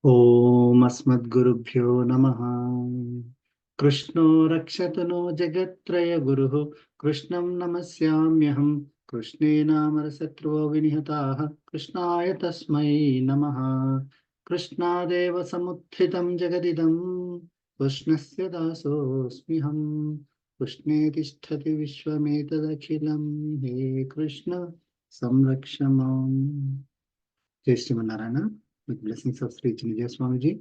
Om Asmadgurubhyo Namaha. Krishno Rakshatano Jagatraya Guruhu Krishnam Namasyamyaham Krishne Namarasatro Vinihataha Krishnaya Tasmai Namaha. Krishna Deva Samuthitam Jagadidam Krishnasya Dasosmiham Krishne Tisthati Vishwametadakhilam He Krishna Samrakshamam. Jai Srimanarayana. With blessings of Sri Chinmaya Swamiji.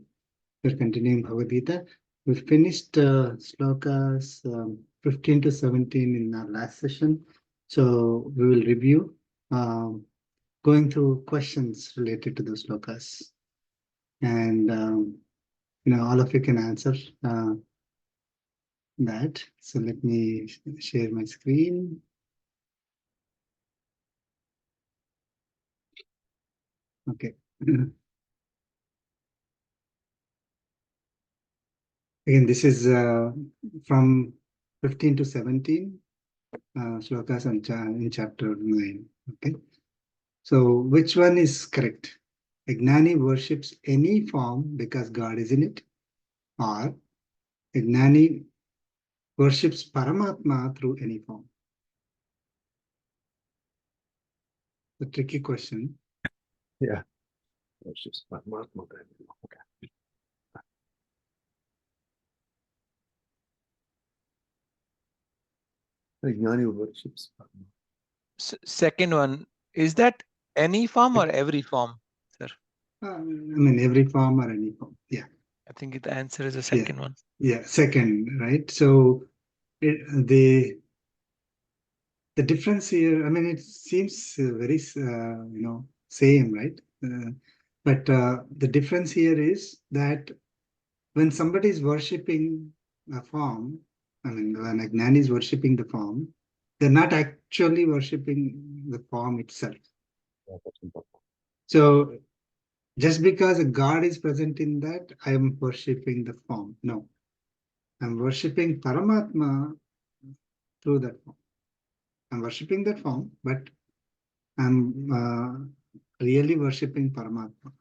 We're continuing Bhagavad Gita. We finished slokas 15 to 17 in our last session. So we will review, going through questions related to those slokas. And, all of you can answer that. So let me share my screen. Okay. Again, this is from 15 to 17 slokas in chapter 9. Okay. So which one is correct? A Gnani worships any form because God is in it, or a Gnani worships Paramatma through any form? A tricky question. Yeah. Worships Paramatma. Okay. Gnani worships Paramatma. Second one, is that any form or every form, sir? I mean, every form or any form. Yeah. I think the answer is the second one. Yeah, second, right? So the difference here, I mean, it seems very, same, right? But the difference here is that when somebody is worshipping a form, I mean, when a Gnani is worshipping the form, they're not actually worshipping the form itself. Yeah, that's important. So just because a God is present in that, I am worshipping the form. No, I'm worshipping Paramatma through that form. I'm worshipping that form, but I'm really worshipping Paramatma.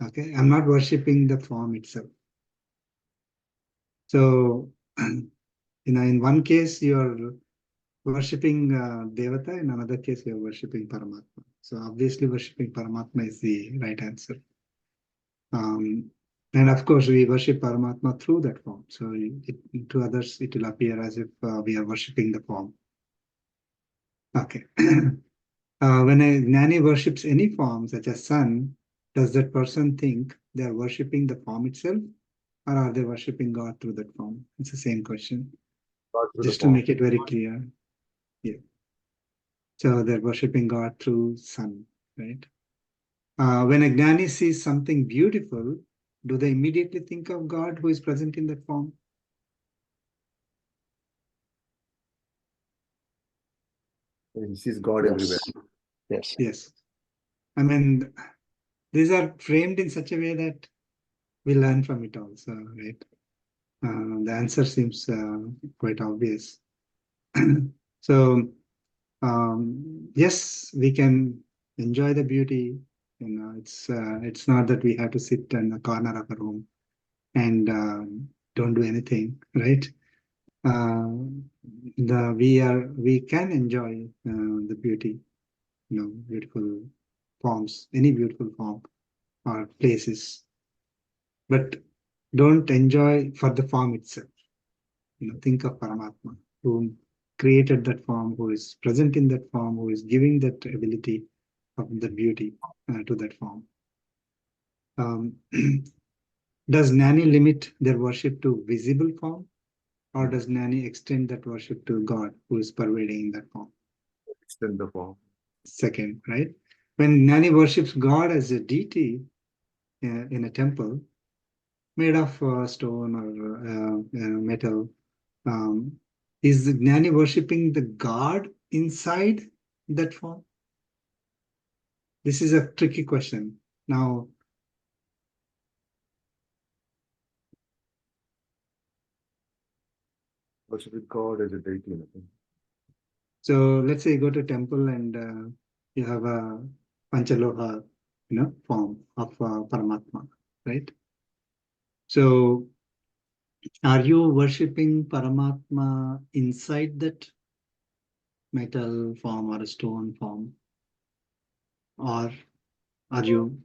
Okay, I'm not worshipping the form itself. So, in one case, you're worshipping Devata, in another case, you're worshipping Paramatma. So, obviously, worshipping Paramatma is the right answer. And of course, we worship Paramatma through that form. So, to others, it will appear as if we are worshipping the form. Okay. When a Gnani worships any form, such as sun, does that person think they are worshipping the form itself, or are they worshipping God through that form? It's the same question. Just to make it very clear. Yeah. So they're worshipping God through sun, right? When a Gnani sees something beautiful, do they immediately think of God who is present in that form? He sees God everywhere. Yes. Yes. I mean, these are framed in such a way that we learn from it also, right? The answer seems quite obvious. So, yes, we can enjoy the beauty. It's not that we have to sit in a corner of a room and don't do anything, right? We can enjoy the beauty, beautiful forms, any beautiful form or places, but don't enjoy for the form itself. Think of Paramatma, who created that form, who is present in that form, who is giving that ability of the beauty to that form. Does Gnani limit their worship to visible form, or does Gnani extend that worship to God, who is pervading that form? Extend the form. Second, right? When Gnani worships God as a deity in a temple made of stone or metal, is the Gnani worshipping the God inside that form? This is a tricky question. Now, Worshiping God as a deity. so let's say you go to a temple and you have a Panchaloha, form of Paramatma. right? So are you worshipping Paramatma inside that metal form or a stone form? Or are you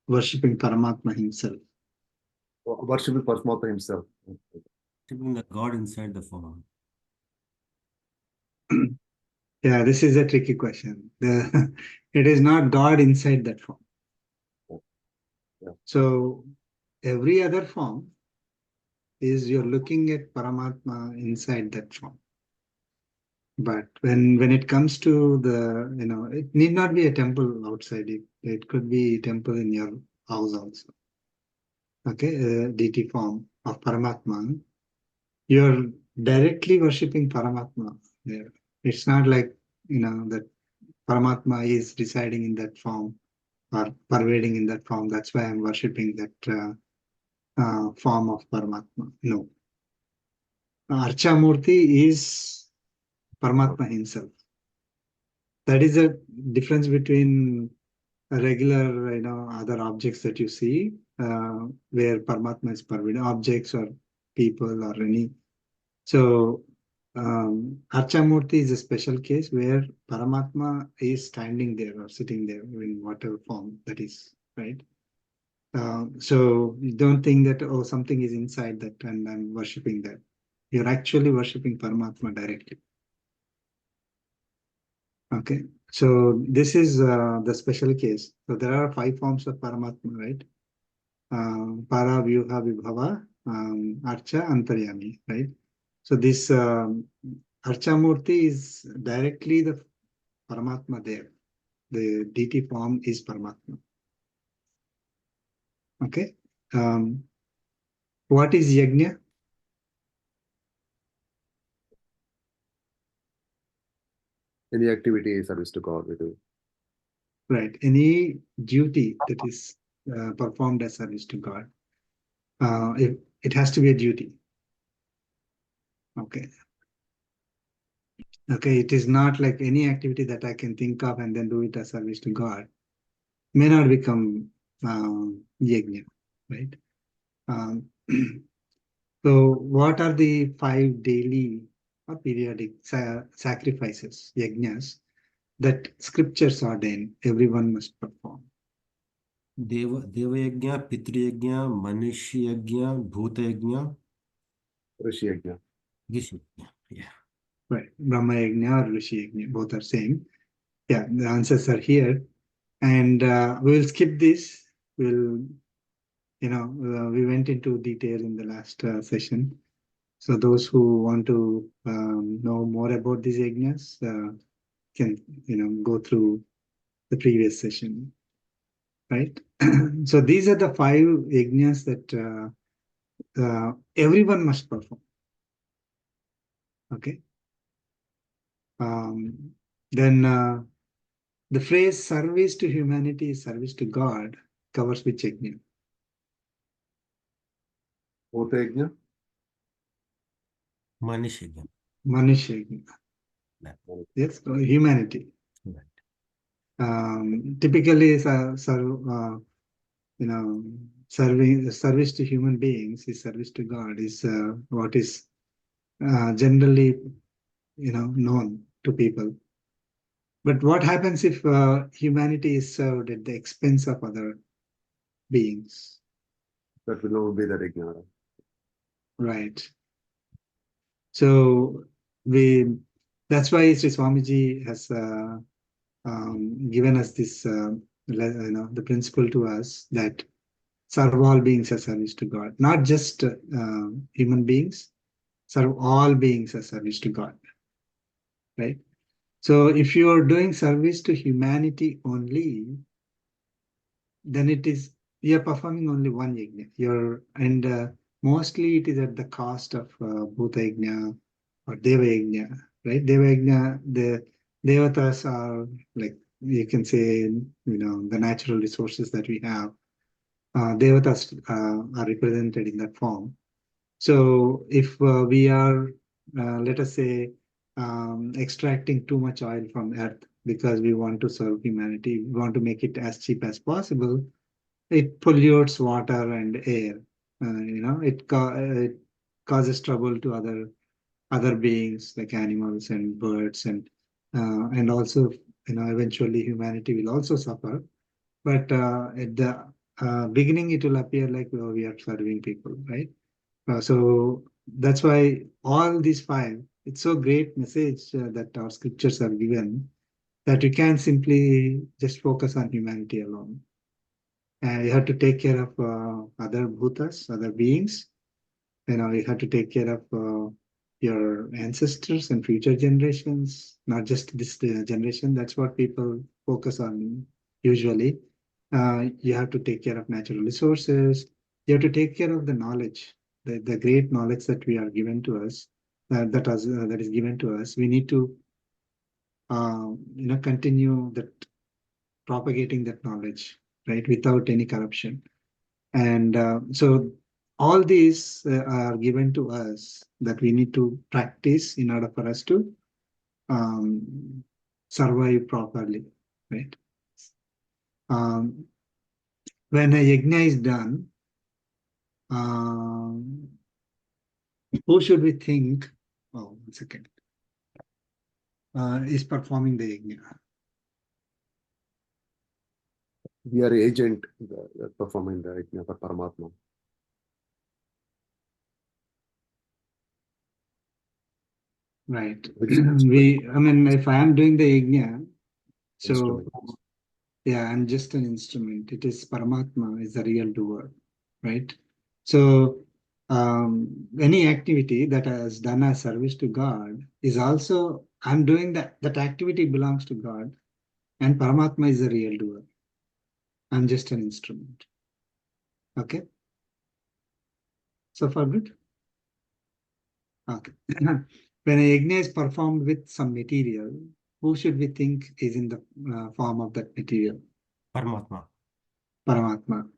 worshipping Paramatma himself? Worshiping Paramatma himself. Worshipping the God inside the form. Yeah, this is a tricky question. It is not God inside that form. Yeah. So every other form is you're looking at Paramatma inside that form. But when it comes to the, it need not be a temple outside it. It could be temple in your house also. Okay, a deity form of Paramatma. You're directly worshipping Paramatma there. It's not like, that Paramatma is residing in that form or pervading in that form. That's why I'm worshipping that form of Paramatma. No. Archamurti is Paramatma himself. That is a difference between a regular, other objects that you see, where Paramatma is pervading, objects or people or any. So, Archamurti is a special case where Paramatma is standing there or sitting there in whatever form that is, right? So you don't think that, oh, something is inside that and I'm worshipping that. You're actually worshipping Paramatma directly. Okay, so this is the special case. So there are 5 forms of Paramatma, right? Para, Vyuha, Vibhava, Archa, Antaryami, right? So this Archamurti is directly the Paramatma there. The deity form is Paramatma. Okay. What is Yajna? Any activity is service to God we do. Right. Any duty that is performed as service to God. It has to be a duty. Okay. Okay. It is not like any activity that I can think of and then do it as service to God. May not become yajna, right? So what are the 5 daily or periodic sacrifices, yajnas, that scriptures ordain everyone must perform? Devayagya, Pitrayagya, Manushayagya, Bhutayagya, Rishi Yajna. Gishi. Yeah. Right. Brahma yajna or Rishi yajna, both are same. Yeah, the answers are here. And we will skip this. We'll, we went into detail in the last session. So those who want to know more about these yajnas can, go through the previous session, right? So these are the 5 yajnas that everyone must perform. Okay. Then the phrase service to humanity is service to God covers which yajna? Bhuta Yajna. Manushayagya. Manushya yajna. Yes, so humanity. Right. Typically, service to human beings is service to God is what is generally, known to people. But what happens if humanity is served at the expense of other beings? That will not be that Yajna. Right. So that's why Sri Swamiji has given us this, the principle to us that serve all beings as service to God, not just human beings, serve all beings as service to God, right? So if you are doing service to humanity only, then you're performing only one yajna. And mostly it is at the cost of bhuta yajna or deva yajna, right? Deva yajna, the devatas are like, you can say, the natural resources that we have. Devatas are represented in that form. So if we are, let us say, extracting too much oil from earth because we want to serve humanity, we want to make it as cheap as possible, it pollutes water and air. It causes trouble to other beings like animals and birds, and also eventually humanity will also suffer. But at the beginning, it will appear like, oh, we are serving people, right? So that's why all these five, it's so great message that our scriptures are given, that you can't simply just focus on humanity alone. You have to take care of other bhutas, other beings. You have to take care of your ancestors and future generations, not just this generation. That's what people focus on usually. You have to take care of natural resources. You have to take care of the knowledge, the great knowledge that we are given to us, that is given to us. We need to continue that propagating that knowledge, right, without any corruption. And so all these are given to us that we need to practice in order for us to um, survive properly, right? Um, when a yajna is done, um, who should we think? Oh, 1 second. Is performing the yajna? We are agent performing the yajna for Paramatma. Right. Which is If I am doing the yajna, so instrument. yeah, I'm just an instrument. It is Paramatma is the real doer, right? So any activity that has done a service to God is also, I'm doing that activity belongs to God, and Paramatma is the real doer. I'm just an instrument. Okay. So far good? Okay. When a yajna is performed with some material, who should we think is in the form of that material? Paramatma. Paramatma.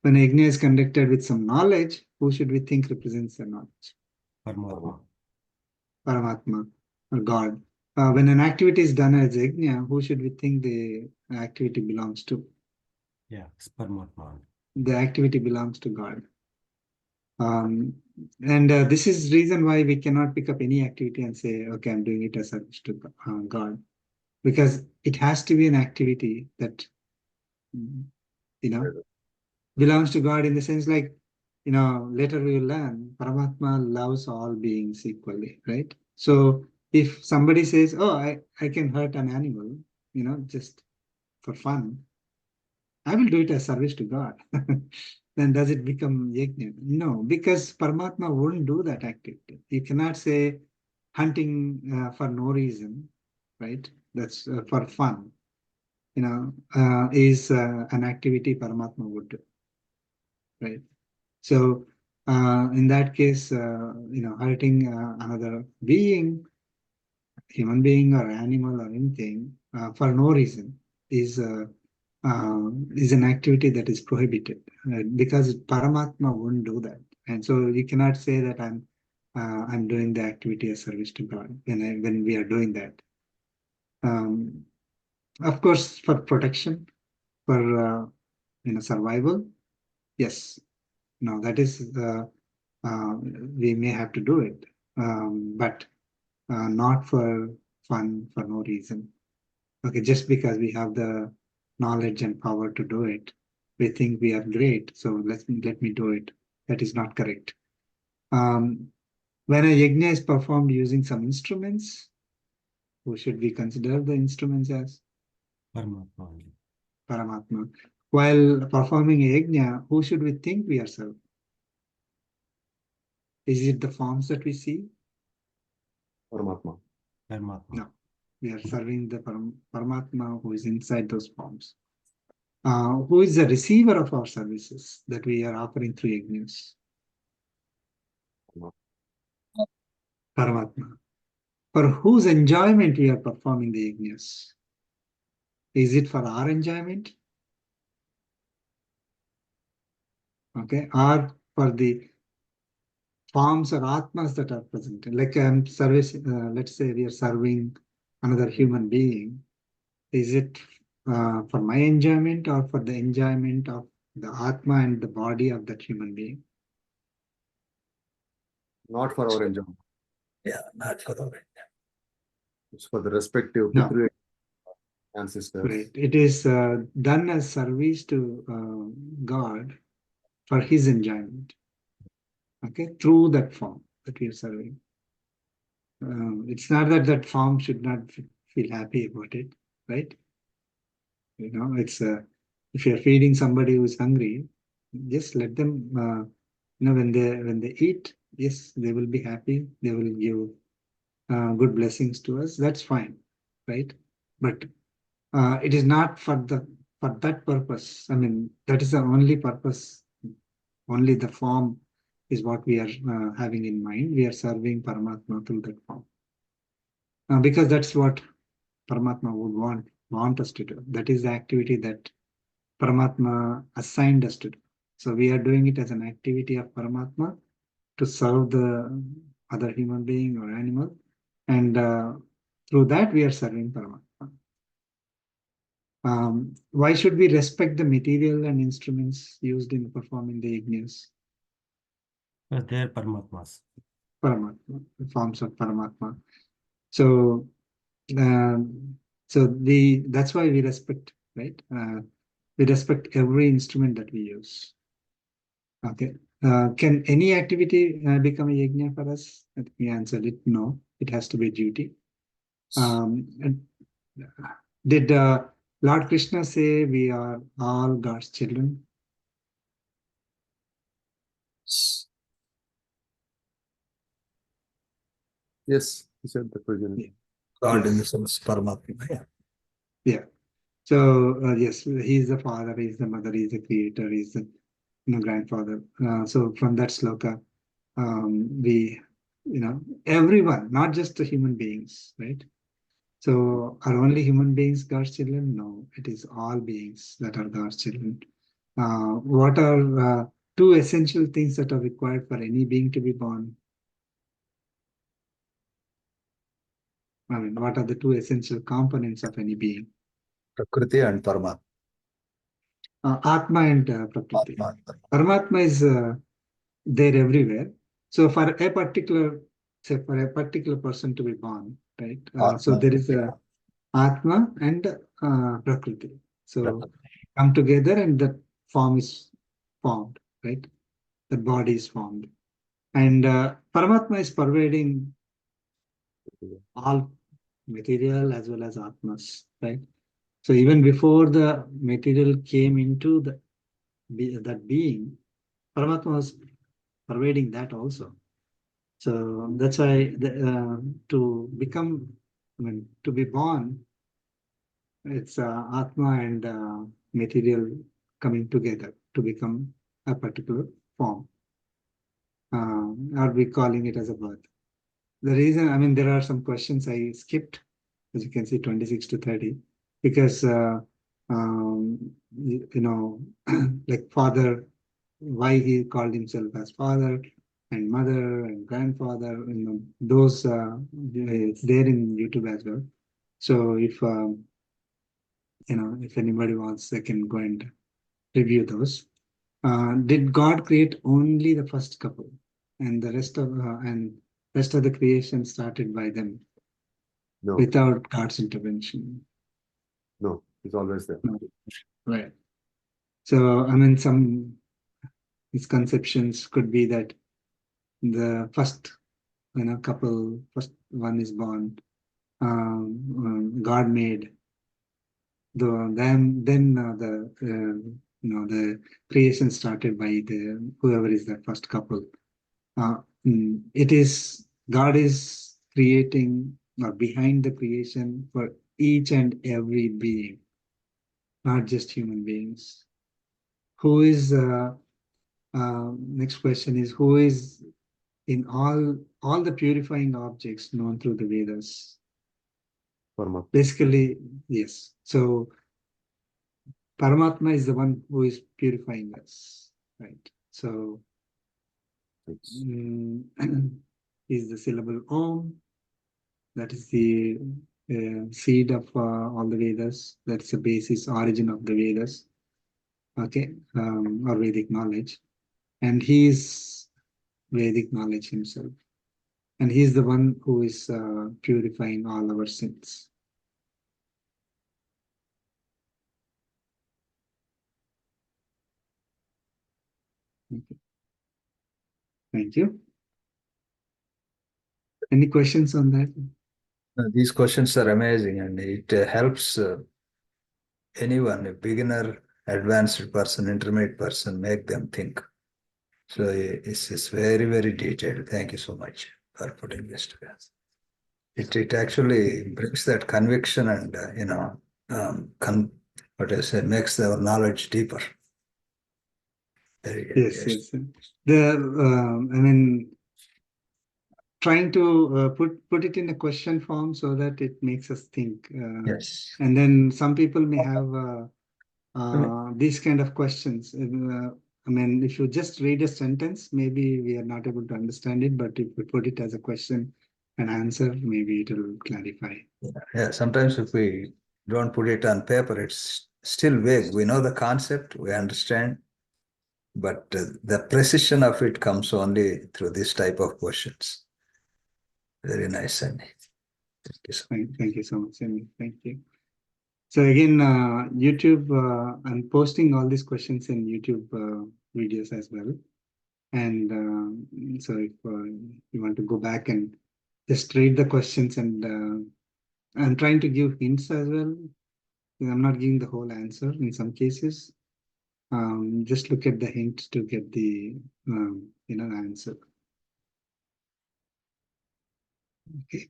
When a yajna is conducted with some knowledge, who should we think represents the knowledge? Paramatma. Paramatma, or God. When an activity is done as yajna, who should we think the activity belongs to? Yeah, it's Paramatma. The activity belongs to God. And this is reason why we cannot pick up any activity and say, okay, I'm doing it as service to God, because it has to be an activity that belongs to God, in the sense like, later we will learn Paramatma loves all beings equally, right? So if somebody says, oh, I can hurt an animal, just for fun, I will do it as service to God. Then does it become yajna? No, because Paramatma won't do that activity. You cannot say hunting for no reason, right? That's for fun, is an activity Paramatma would do, right? So in that case, hurting another being, human being or animal or anything, for no reason is an activity that is prohibited, because Paramatma won't do that. And so you cannot say that I'm doing the activity as service to God when we are doing that. Of course, for protection, for survival, yes. No, that is we may have to do it, but not for fun, for no reason. Okay, just because we have the knowledge and power to do it, we think we are great, so let me do it. That is not correct. When a yajna is performed using some instruments, who should we consider the instruments as? Paramatma only. Paramatma. While performing a yajna, who should we think we are serving? Is it the forms that we see? Paramatma. Paramatma. No, we are serving the Paramatma who is inside those forms. Who is the receiver of our services that we are offering through yajnas? Paramatma. For whose enjoyment we are performing the yajnas? Is it for our enjoyment? Okay, or for the forms or atmas that are present? Like service, let's say we are serving another human being. Is it for my enjoyment or for the enjoyment of the Atma and the body of that human being. Not for our enjoyment. Yeah, not for the It's for the respective No. Pitru ancestors. Right. It is done as service to God for his enjoyment. Okay, through that form that we are serving. It's not that that form should not feel happy about it, right? You know, it's if you're feeding somebody who's hungry, just let them. When they eat, yes, they will be happy. They will give good blessings to us. That's fine, right? But it is not for that purpose. I mean, that is the only purpose. Only the form is what we are having in mind. We are serving Paramatma through that form. Because that's what Paramatma would want us to do. That is the activity that Paramatma assigned us to do. So we are doing it as an activity of Paramatma to serve the other human being or animal. And through that, we are serving Paramatma. Why should we respect the material and instruments used in performing the yajnas? They are Paramatmas. Paramatma, the forms of Paramatma. So, that's why we respect, right? We respect every instrument that we use. Okay. Can any activity become a yajna for us? I think we answered it. No, it has to be duty. Did Lord Krishna say we are all God's children? Yes, he said that was in it. God in the sense Paramatma. Yeah. Yeah. So yes, he is the father, he is the mother, he is the creator, he is the grandfather. So from that sloka, we, everyone, not just the human beings, right? So are only human beings God's children? No, it is all beings that are God's children. What are two essential things that are required for any being to be born? I mean, what are the two essential components of any being? Prakriti and Paramatma. Atma and Prakriti. Atma and Paramatma. Paramatma is there everywhere. So for a particular, say for a particular person to be born, right? So Atma. there is a Atma and Prakriti. So Prakriti. come together and that form is formed, right? The body is formed. And Paramatma is pervading all material as well as Atmas, right? So even before the material came into that being, Paramatma was pervading that also. So that's why to be born, it's Atma and material coming together to become a particular form. Or we calling it as a birth. The reason, I mean, there are some questions I skipped, as you can see, 26 to 30, because, like father, why he called himself as father and mother and grandfather, those, it's there in YouTube as well. So if, if anybody wants, they can go and review those. Did God create only the first couple and the rest of the creation started by them No, without God's intervention? no, it's always there. No. Right. So I mean, some misconceptions could be that the first couple, first one is born, God made the creation started by the whoever is the first couple. It is God is creating or behind the creation for each and every being, not just human beings. Who is next question is who is in all the purifying objects known through the Vedas? Paramatma. Basically, yes. So Paramatma is the one who is purifying us, right? So Thanks. is the syllable Om. That is the seed of all the Vedas. That's the basis, origin of the Vedas. okay, or Vedic knowledge, and he is Vedic knowledge himself, and he is the one who is purifying all our sins. Okay. Thank you. Any questions on that? These questions are amazing, and it helps anyone, a beginner, advanced person, intermediate person, make them think. So it's very, very detailed. Thank you so much for putting this together. It actually brings that conviction and, what I say, makes our knowledge deeper. Very good. Yes, yes. I mean, trying to put it in a question form so that it makes us think. Yes. And then some people may have these kind of questions. I mean, if you just read a sentence, maybe we are not able to understand it, but if we put it as a question and answer, maybe it will clarify. Yeah, sometimes if we don't put it on paper, it's still vague. We know the concept, we understand, but the precision of it comes only through this type of questions. Very nice, Sandy. Thank you so much. Thank you so much, Amy. Thank you. So again, YouTube, I'm posting all these questions in YouTube videos as well. And so if you want to go back and just read the questions, and I'm trying to give hints as well. I'm not giving the whole answer in some cases. Just look at the hint to get the answer. Okay.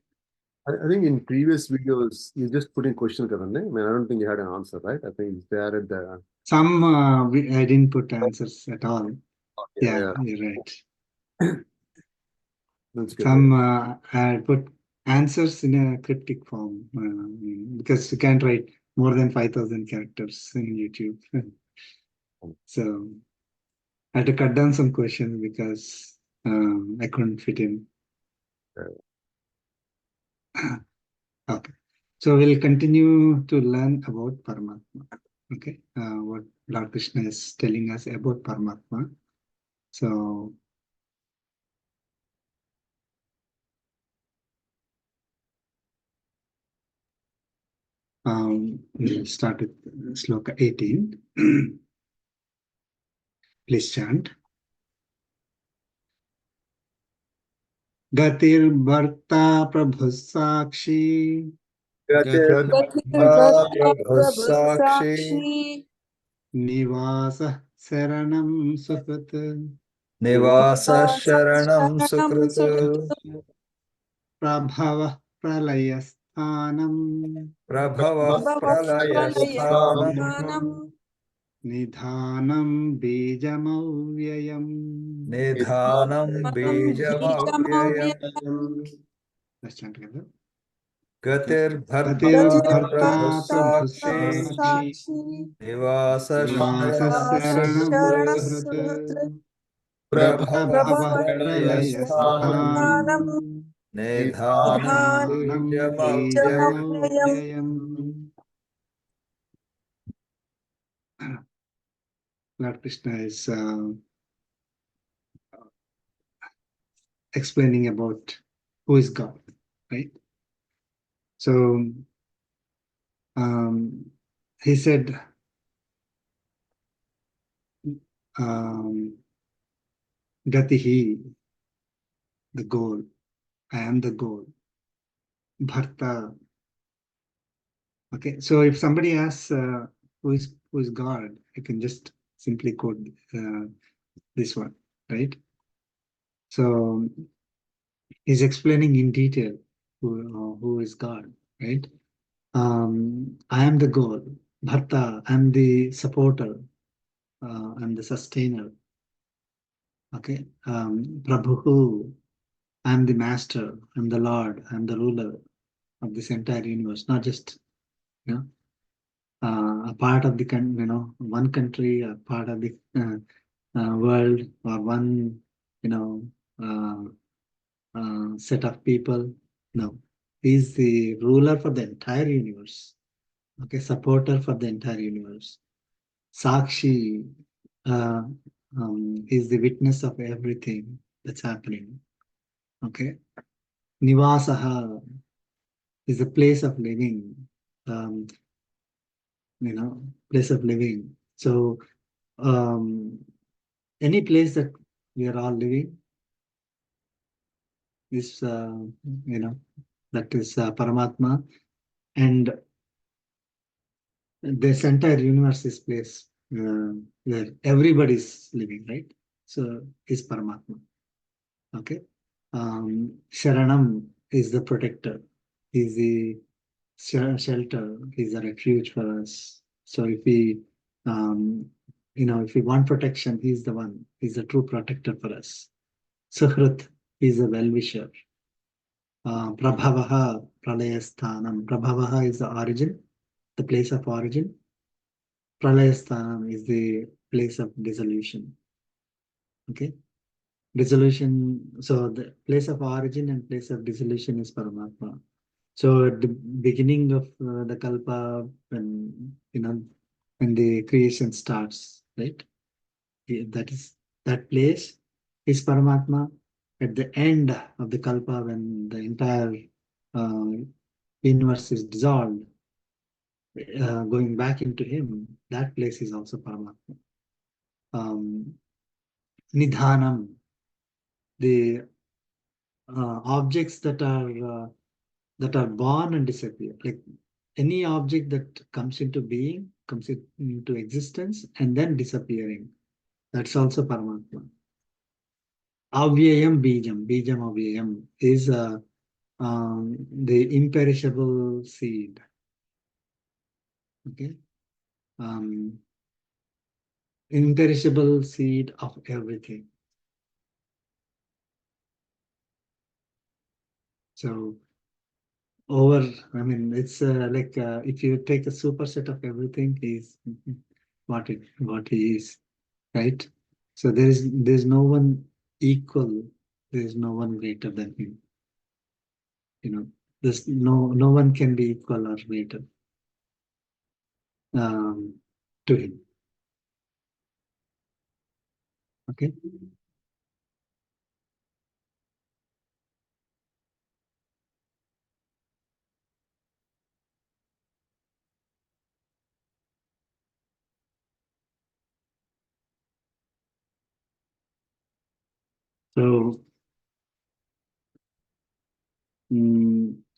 I think in previous videos, you just put in question, Karan. I mean, I don't think you had an answer, right? I think it's there at the. Some I didn't put answers at all. Yeah, you're right. That's good. Some I put answers in a cryptic form because you can't write more than 5,000 characters in YouTube. So I had to cut down some questions because I couldn't fit in. Okay. So we'll continue to learn about Paramatma. Okay. What Lord Krishna is telling us about Paramatma. So we'll start with Sloka 18. Please chant. Gatir Bharta Prabhu Sakshi Sakshi Nivasa Saranam Suhat Nivasa Sharanam Sukrutu Prabhava Pralayasthanam Prabhava Pralayasthanam Nidhanam Bijamavyayam. Nidhanam Bijamavyayam Let's chant together. Gatir Gatir Bharta Prabhu Bharta Prabhu Sakshi Sakshi Nivasa Nivasa Sharanam Saranam Sukrutu Suhat Prabhava Prabhava Pralayasthanam Pralayasthanam Nidhanam Nidhanam Bijamavyayam. Bijamavyayam. Lord Krishna is explaining about who is God, right? So he said, Gatihi, the goal. I am the goal. Bharta. Okay, so if somebody asks who is God, I can just simply quote this one, right? So he's explaining in detail who is God, right? I am the goal. Bharta, I'm the supporter. I'm the sustainer. Okay. Prabhu, I'm the master. I'm the Lord. I'm the ruler of this entire universe. Not just a part of the one country, a part of the world, or one set of people. No, he's the ruler for the entire universe. Okay, supporter for the entire universe. Sakshi is the witness of everything that's happening. Okay. Nivasaha is a place of living. Um, place of living. So any place that we are all living is, that is Paramatma, and this entire universe is place where everybody is living, right? So is Paramatma. Okay. Sharanam is the protector. Is the shelter. Is a refuge for us. So if we, if we want protection, he's the one. He's the true protector for us. Suhrit is a well-wisher. Prabhavaha pralayasthanam. Prabhavaha is the origin, the place of origin. Pralayasthanam is the place of dissolution. Okay. Dissolution, so the place of origin and place of dissolution is Paramatma. So at the beginning of the Kalpa, when the creation starts, right? That place is Paramatma. At the end of the Kalpa, when the entire uh, universe is dissolved, going back into him, that place is also Paramatma. Nidhanam, the objects that are born and disappear, like any object that comes into being, comes into existence, and then disappearing. That's also Paramatma. Avyayam Bijam, Bijam Avyayam is the imperishable seed. Okay. Imperishable seed of everything. So it's like if you take a superset of everything, he's what he is, right? So there's no one equal, there's no one greater than him. There's no one can be equal or greater to him. Okay. So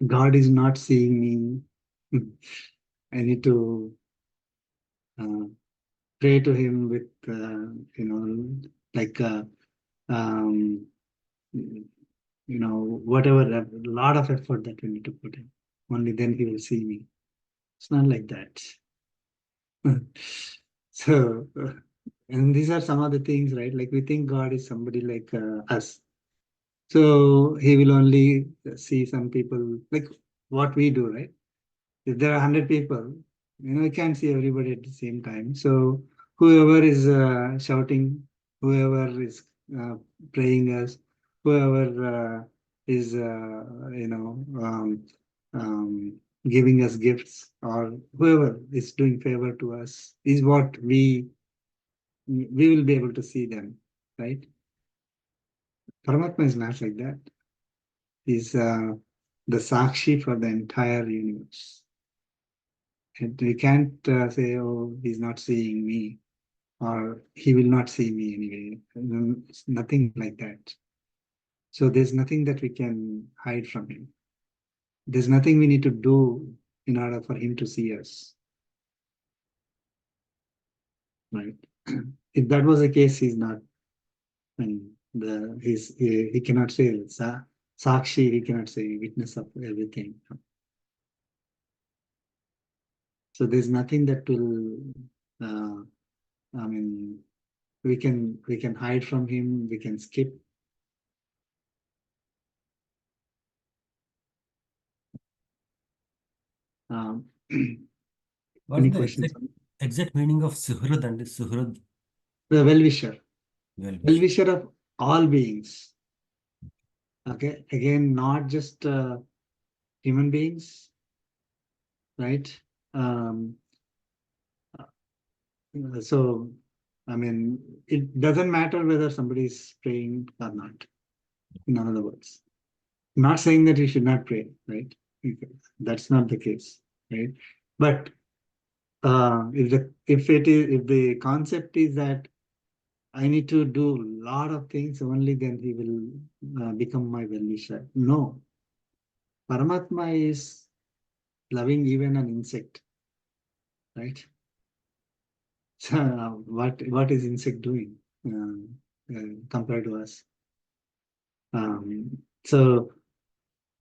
God is not seeing me. I need to pray to him with like whatever, a lot of effort that we need to put in. Only then he will see me. It's not like that. So, and these are some of the things, right? Like we think God is somebody like us. So he will only see some people like what we do, right? If there are 100 people, you can't see everybody at the same time. So whoever is shouting, whoever is praying us, whoever is giving us gifts, or whoever is doing favor to us, is what we will be able to see them, right? Paramatma is not like that. He's the Sakshi for the entire universe. And we can't say, oh, he's not seeing me, or he will not see me anyway. It's nothing like that. So there's nothing that we can hide from him. There's nothing we need to do in order for him to see us. Right? If that was the case, he's not. He cannot say Sakshi. He cannot say witness of everything. So there's nothing that will. We can hide from him. We can skip. What's Any the questions? exact meaning of Suhrud and Suhrud? The well-wisher. Well-wisher. Well-wisher of all beings. Okay, again, not just human beings, right? So, I mean, it doesn't matter whether somebody is praying or not. In other words, not saying that you should not pray, right? That's not the case, right? But if the concept is that I need to do a lot of things, only then he will become my well-wisher. No, Paramatma is loving even an insect, right? So what is insect doing compared to us?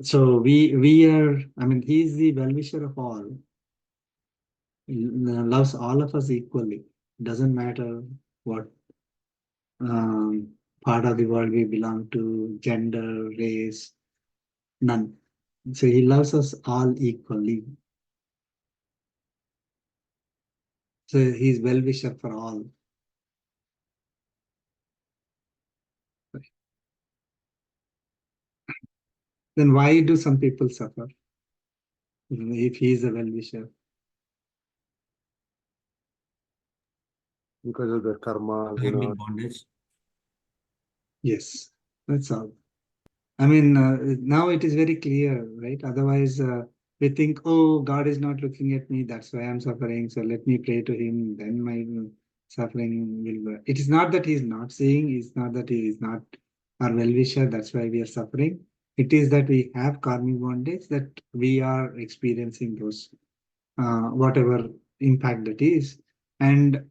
So we are. I mean, he is the well-wisher of all. Loves all of us equally. Doesn't matter what part of the world we belong to, gender, race, none. So he loves us all equally. So he's well-wisher for all. Then why do some people suffer if he is a well-wisher? Because of their karma, Karmic bondage. Yes, that's all. I mean, now it is very clear, right? Otherwise, we think, oh, God is not looking at me. That's why I'm suffering. So let me pray to him. Then my suffering will. It is not that he is not seeing. It's not that he is not our well-wisher. That's why we are suffering. It is that we have karmic bondage that we are experiencing those, whatever impact that is. And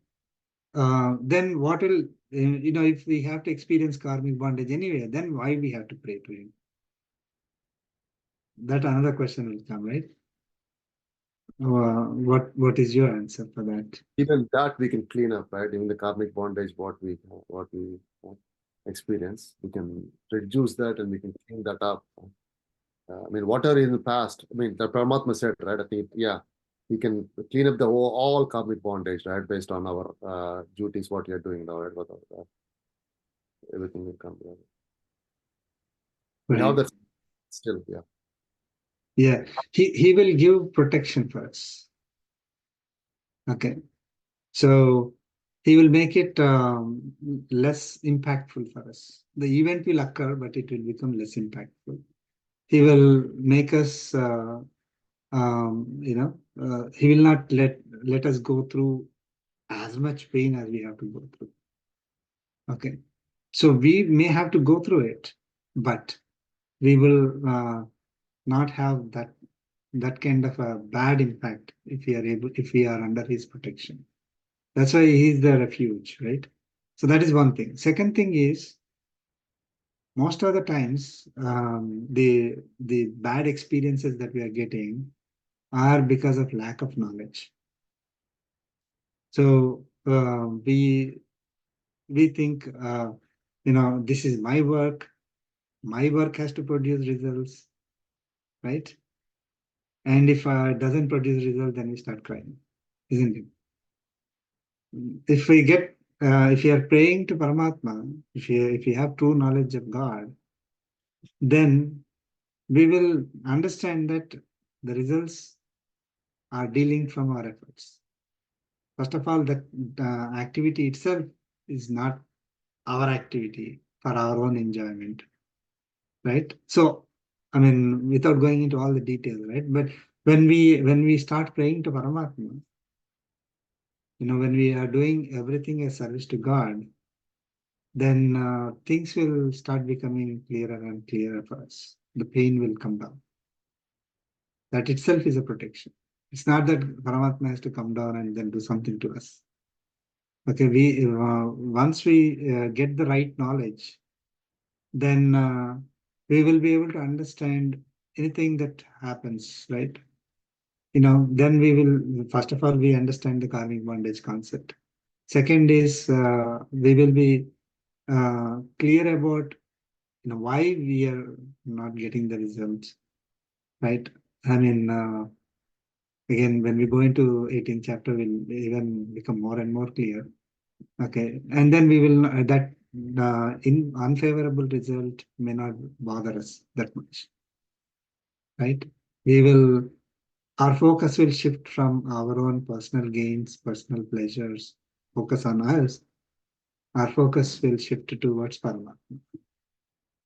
then what will, if we have to experience karmic bondage anyway, then why we have to pray to him? That another question will come, right? What is your answer for that? even that we can clean up, right? Even the karmic bondage, what we experience, we can reduce that and we can clean that up. I mean, whatever in the past, I mean, the Paramatma said, right? I think, yeah, we can clean up the all karmic bondage, right? Based on our duties, what you're doing now, right? Everything will come together. We have Right. that still, yeah. Yeah, he will give protection for us. Okay, so he will make it less impactful for us. The event will occur, but it will become less impactful. He will make us, he will not let us go through as much pain as we have to go through. Okay, so we may have to go through it, but we will not have that kind of a bad impact if we are under his protection. That's why he's the refuge, right? So that is one thing. Second thing is, most of the times the bad experiences that we are getting are because of lack of knowledge. So we think this is my work has to produce results, right? And if it doesn't produce results, then we start crying, isn't it? If you are praying to Paramatma, if you have true knowledge of God, then we will understand that the results are dealing from our efforts. First of all, that activity itself is not our activity for our own enjoyment, right? So, I mean, without going into all the details, right? But when we start praying to Paramatma, when we are doing everything as service to God, then things will start becoming clearer and clearer for us. The pain will come down. That itself is a protection. It's not that Paramatma has to come down and then do something to us. Okay, once we get the right knowledge, then we will be able to understand anything that happens, right? Then we will, first of all, we understand the karmic bondage concept. Second is we will be clear about why we are not getting the results, right? I mean, again, when we go into 18th chapter, we'll even become more and more clear. Okay, and then we will that in unfavorable result may not bother us that much, right? Our focus will shift from our own personal gains, personal pleasures, focus on us, our focus will shift towards Paramatma.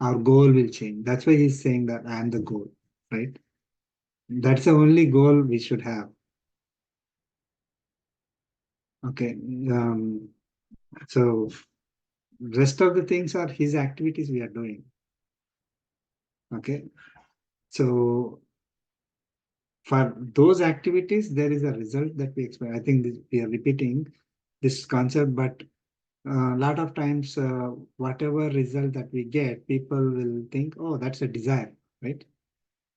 Our goal will change. That's why he's saying that I am the goal, right? That's the only goal we should have. Okay. So rest of the things are his activities we are doing. Okay. So for those activities, there is a result that we expect. I think we are repeating this concept, but a lot of times, whatever result that we get, people will think, oh, that's a desire, right?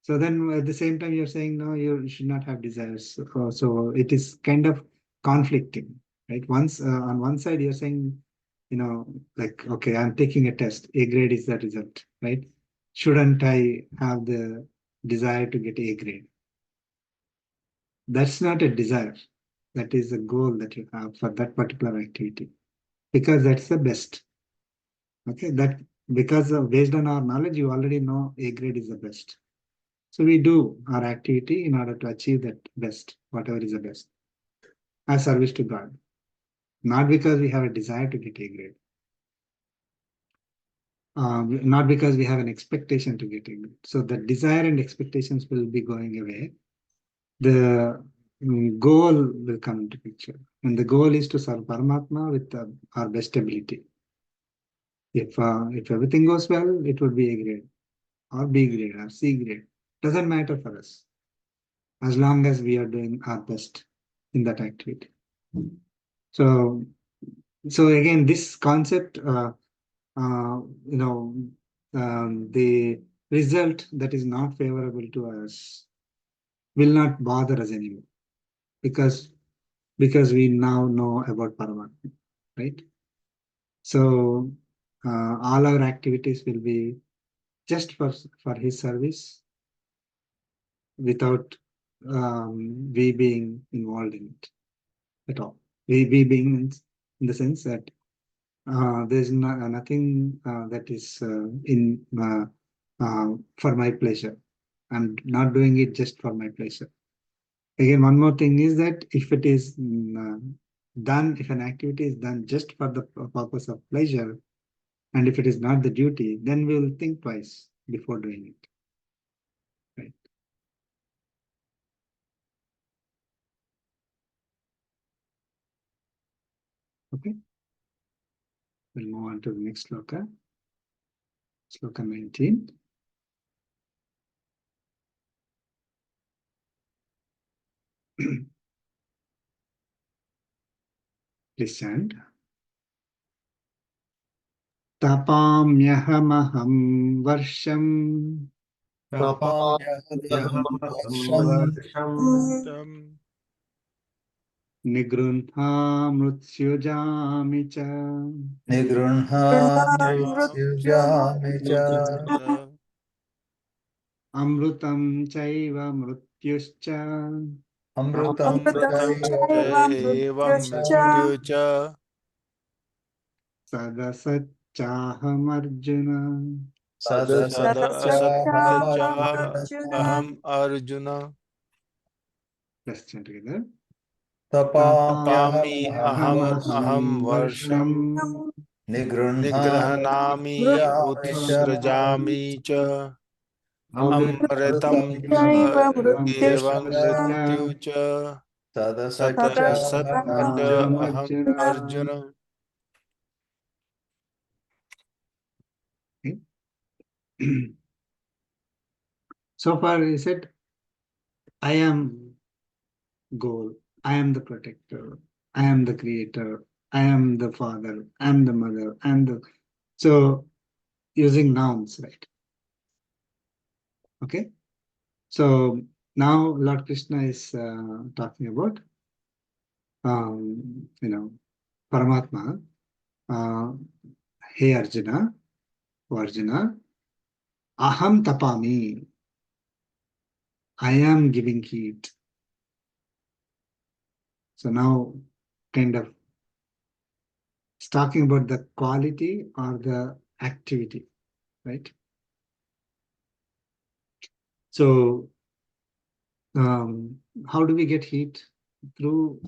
So then at the same time, you're saying, no, you should not have desires. So it is kind of conflicting, right? Once on one side, you're saying, like, okay, I'm taking a test, A grade is the result, right? Shouldn't I have the desire to get A grade? That's not a desire. That is a goal that you have for that particular activity, because that's the best. Okay, that because based on our knowledge, you already know A grade is the best. So we do our activity in order to achieve that best, whatever is the best, as service to God, not because we have a desire to get A grade, not because we have an expectation to get A grade. So the desire and expectations will be going away. The goal will come into picture, and the goal is to serve Paramatma with our best ability. If everything goes well, it would be A grade, or B grade, or C grade. Doesn't matter for us, as long as we are doing our best in that activity. So again, this concept, the result that is not favorable to us will not bother us anymore, because we now know about Paramatma, right? So all our activities will be just for his service, without we being involved in it at all. We being in the sense that there's nothing that is for my pleasure. I'm not doing it just for my pleasure. Again, one more thing is that if it is done, if an activity is done just for the purpose of pleasure, and if it is not the duty, then we will think twice before doing it. Right. Okay. We'll move on to the next sloka. Sloka 19. Please chant. Tapamyaham varsham nigrunha mrutyujami cha amrutam chaiva mrutyuscha Amrutam chaiva mrityu cha sadasachaham arjuna. sada asatya aham arjuna. Let's chant together. Tapami aham varsham nigrahanami utsrajami cha amritam chaiva mrityu cha sadasatya aham arjuna. So far, he said, I am goal, I am the protector, I am the creator, I am the father, I am the mother, I am the. So, using nouns, right? Okay. So, now Lord Krishna is talking about, Paramatma. Hey Arjuna, Arjuna, aham tapami. I am giving heat. So now, kind of, it's talking about the quality or the activity, right? So, how do we get heat? Through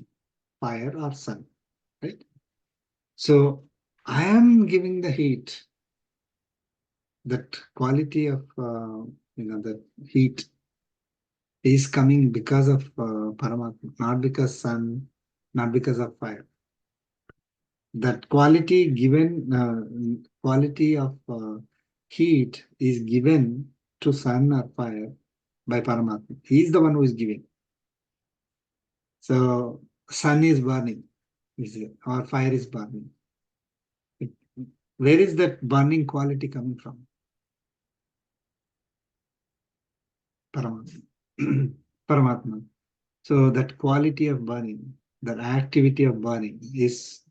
fire or sun, right? So I am giving the heat, that quality of, the heat is coming because of Paramatma, not because sun, not because of fire. That quality given, quality of heat is given to sun or fire by Paramatma. He is the one who is giving. So sun is burning, or fire is burning. Where is that burning quality coming from? Paramatma. Paramatma. So that quality of burning, that activity of burning is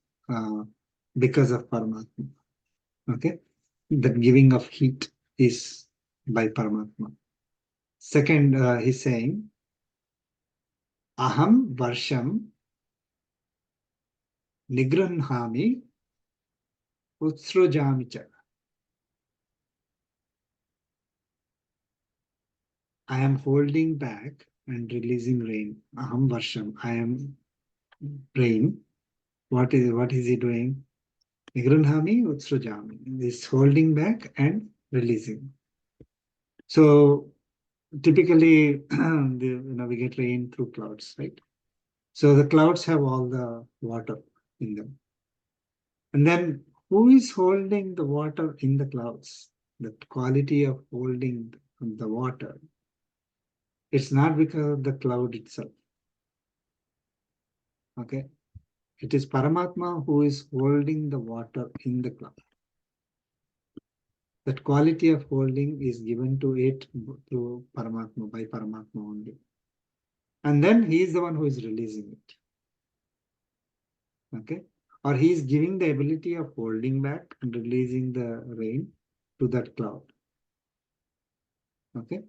because of Paramatma. Okay? That giving of heat is by Paramatma. Second, he's saying, Aham Varsham Nigranhami Utsrujami cha. I am holding back and releasing rain. Aham Varsham. I am rain. What is he doing? Nigranhami Utsrujami. Is holding back and releasing. So typically, we get rain through clouds, right? So the clouds have all the water in them. And then who is holding the water in the clouds? The quality of holding the water. It's not because of the cloud itself. Okay. It is Paramatma who is holding the water in the cloud. That quality of holding is given to it through Paramatma, by Paramatma only. And then he is the one who is releasing it. Okay. Or he is giving the ability of holding back and releasing the rain to that cloud. Okay.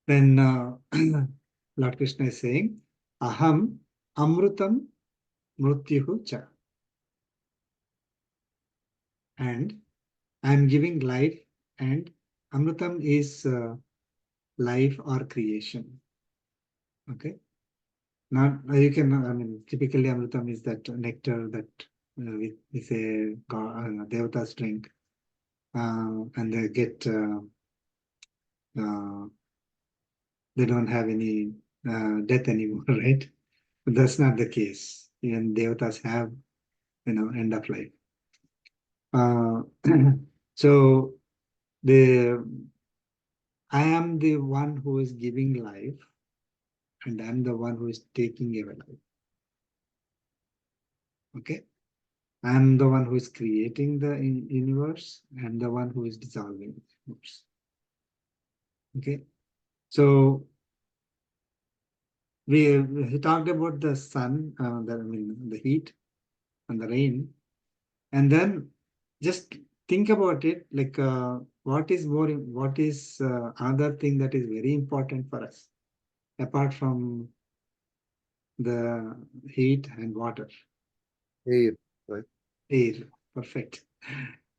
Then Lord Krishna is saying, Aham Amrutam Mrutyuhu cha. And I am giving life, and Amrutam is life or creation. Okay. Not you can, typically Amrutam is that nectar that we say devatas drink, and they get, they don't have any death anymore, right? But that's not the case. Even devatas have, end of life. So I am the one who is giving life, and I'm the one who is taking away life. Okay. I'm the one who is creating the universe. I'm the one who is dissolving the universe. Okay. So he talked about the sun, the heat and the rain, and then just think about it, like what is another thing that is very important for us apart from the heat and water? Air, right? Air. Perfect.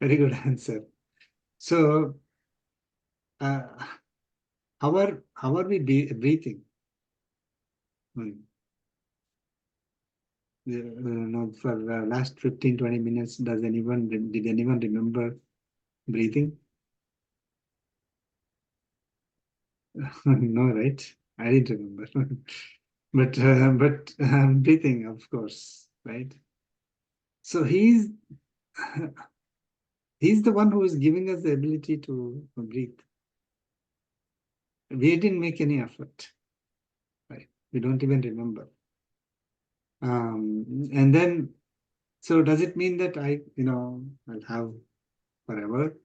Very good answer. So how are we breathing? For the last 15-20 minutes, did anyone remember breathing? No, right? I didn't remember. but breathing, of course, right? So he's the one who is giving us the ability to breathe. We didn't make any effort, right? We don't even remember. And then, so does it mean that I'll have forever?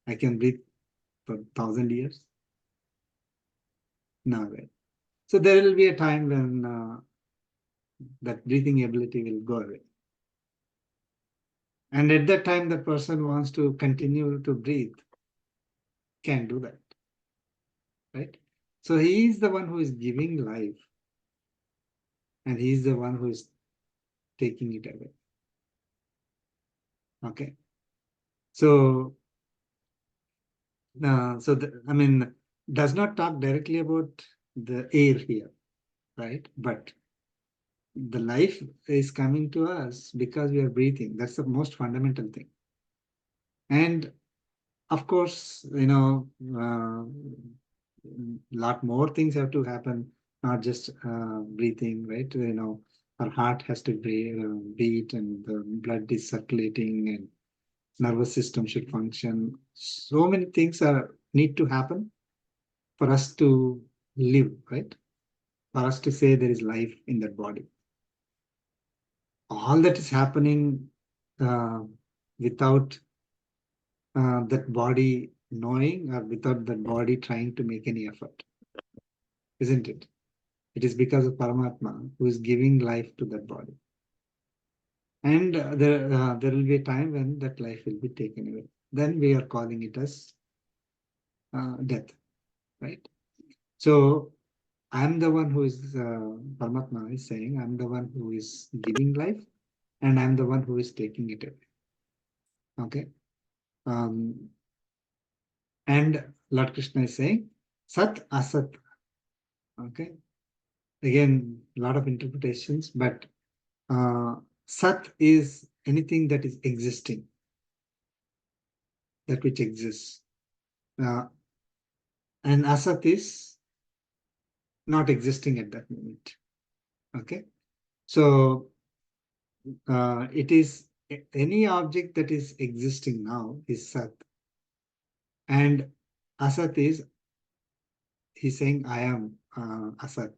I can breathe for 1,000 years? No, right? So there will be a time when that breathing ability will go away. And at that time, the person wants to continue to breathe, can do that, right? So he is the one who is giving life, and he is the one who is taking it away. Okay. So, does not talk directly about the air here, right? But The life is coming to us because we are breathing. That's the most fundamental thing. And of course, lot more things have to happen, not just breathing, right? Our heart has to beat, and the blood is circulating, and nervous system should function. So many things need to happen for us to live, right? For us to say there is life in that body. All that is happening without that body knowing, or without that body trying to make any effort, isn't it? It is because of Paramatma who is giving life to that body. And there will be a time when that life will be taken away. Then we are calling it as death, right? So I'm the one who is, Paramatma is saying, I'm the one who is giving life, and I'm the one who is taking it away. Okay. And Lord Krishna is saying, Sat Asat. Okay. Again, a lot of interpretations, but Sat is anything that is existing, that which exists. And Asat is not existing at that moment. Okay. So it is any object that is existing now is Sat. And Asat is, he's saying, I am Asat.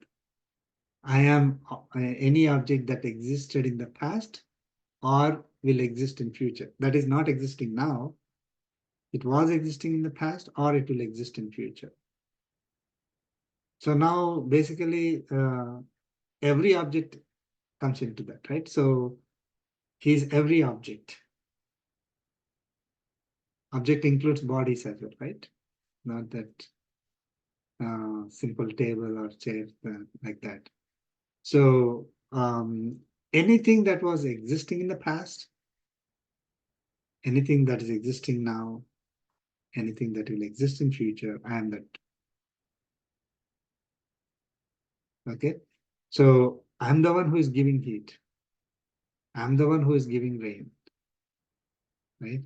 I am any object that existed in the past or will exist in future. That is not existing now. It was existing in the past, or it will exist in future. So now basically every object comes into that, right? So he's every object. Object includes bodies as well, right? Not that simple table or chair like that. So anything that was existing in the past, anything that is existing now, anything that will exist in future, I am that. Okay. So I'm the one who is giving heat. I'm the one who is giving rain, right?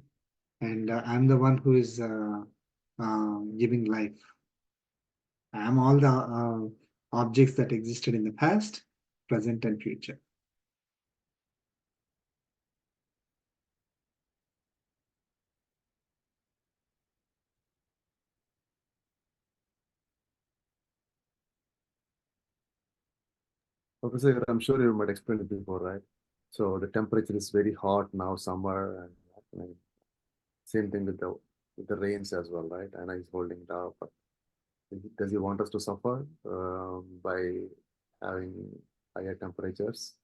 And I'm the one who is giving life. I'm all the objects that existed in the past, present, and future. Professor, I'm sure you might explain it before, right? So the temperature is very hot now, summer, and same thing with the rains as well, right? And he's holding it up. But does he want us to suffer by having higher temperatures?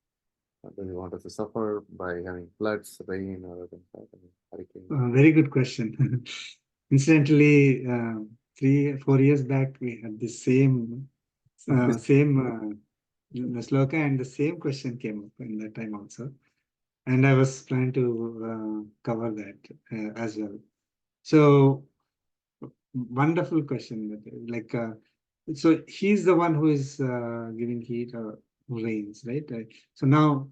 Or does he want us to suffer by having floods, rain, or other things like that? Hurricane? Very good question. Incidentally, 3-4 years back, we had the same sloka, and the same question came up in that time also. And I was trying to cover that as well. So wonderful question. Like, so he's the one who is giving heat or rains, right? So now,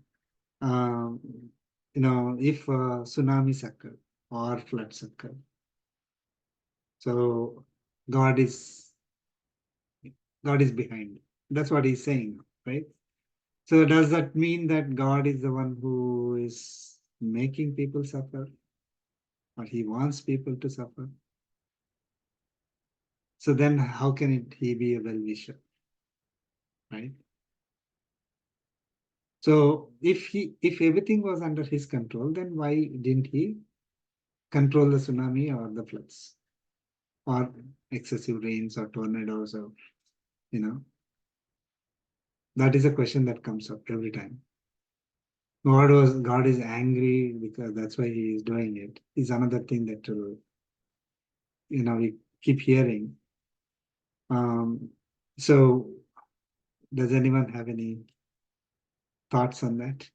if tsunamis occur or floods occur, so God is behind. That's what he's saying, right? So does that mean that God is the one who is making people suffer, or he wants people to suffer? So then how can he be a well-wisher, right? So if everything was under his control, then why didn't he control the tsunami or the floods or excessive rains or tornadoes, or that is a question that comes up every time. God is angry because that's why he is doing it, is another thing that we keep hearing. So does anyone have any thoughts on that?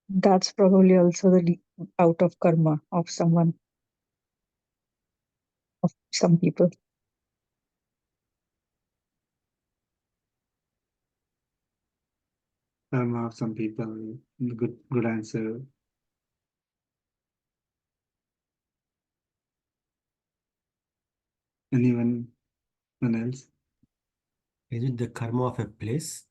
That's probably also the out of karma of someone, of some people. Karma of some people. Good answer. Anyone else? Is it the karma of a place?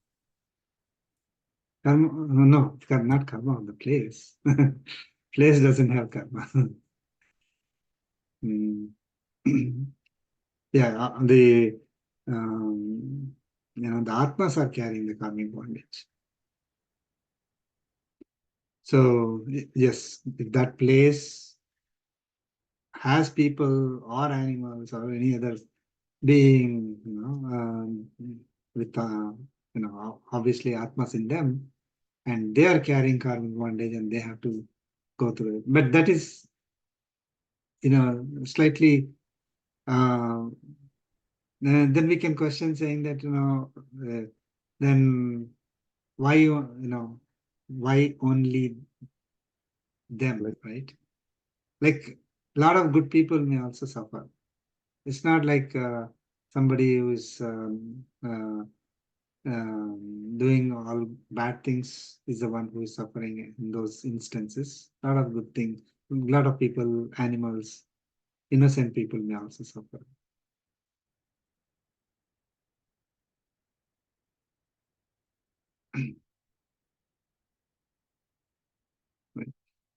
Karma, no, not karma of the place. Place doesn't have karma. Mm. Yeah, the Atmas are carrying the karmic bondage. So yes, if that place has people or animals or any other being, with obviously Atmas in them, and they are carrying karmic bondage and they have to go through it. But that is, slightly. Then we can question saying that then why why only them, right? Like a lot of good people may also suffer. It's not like somebody who's doing all bad things is the one who is suffering in those instances. A lot of good things, a lot of people, animals, innocent people may also suffer.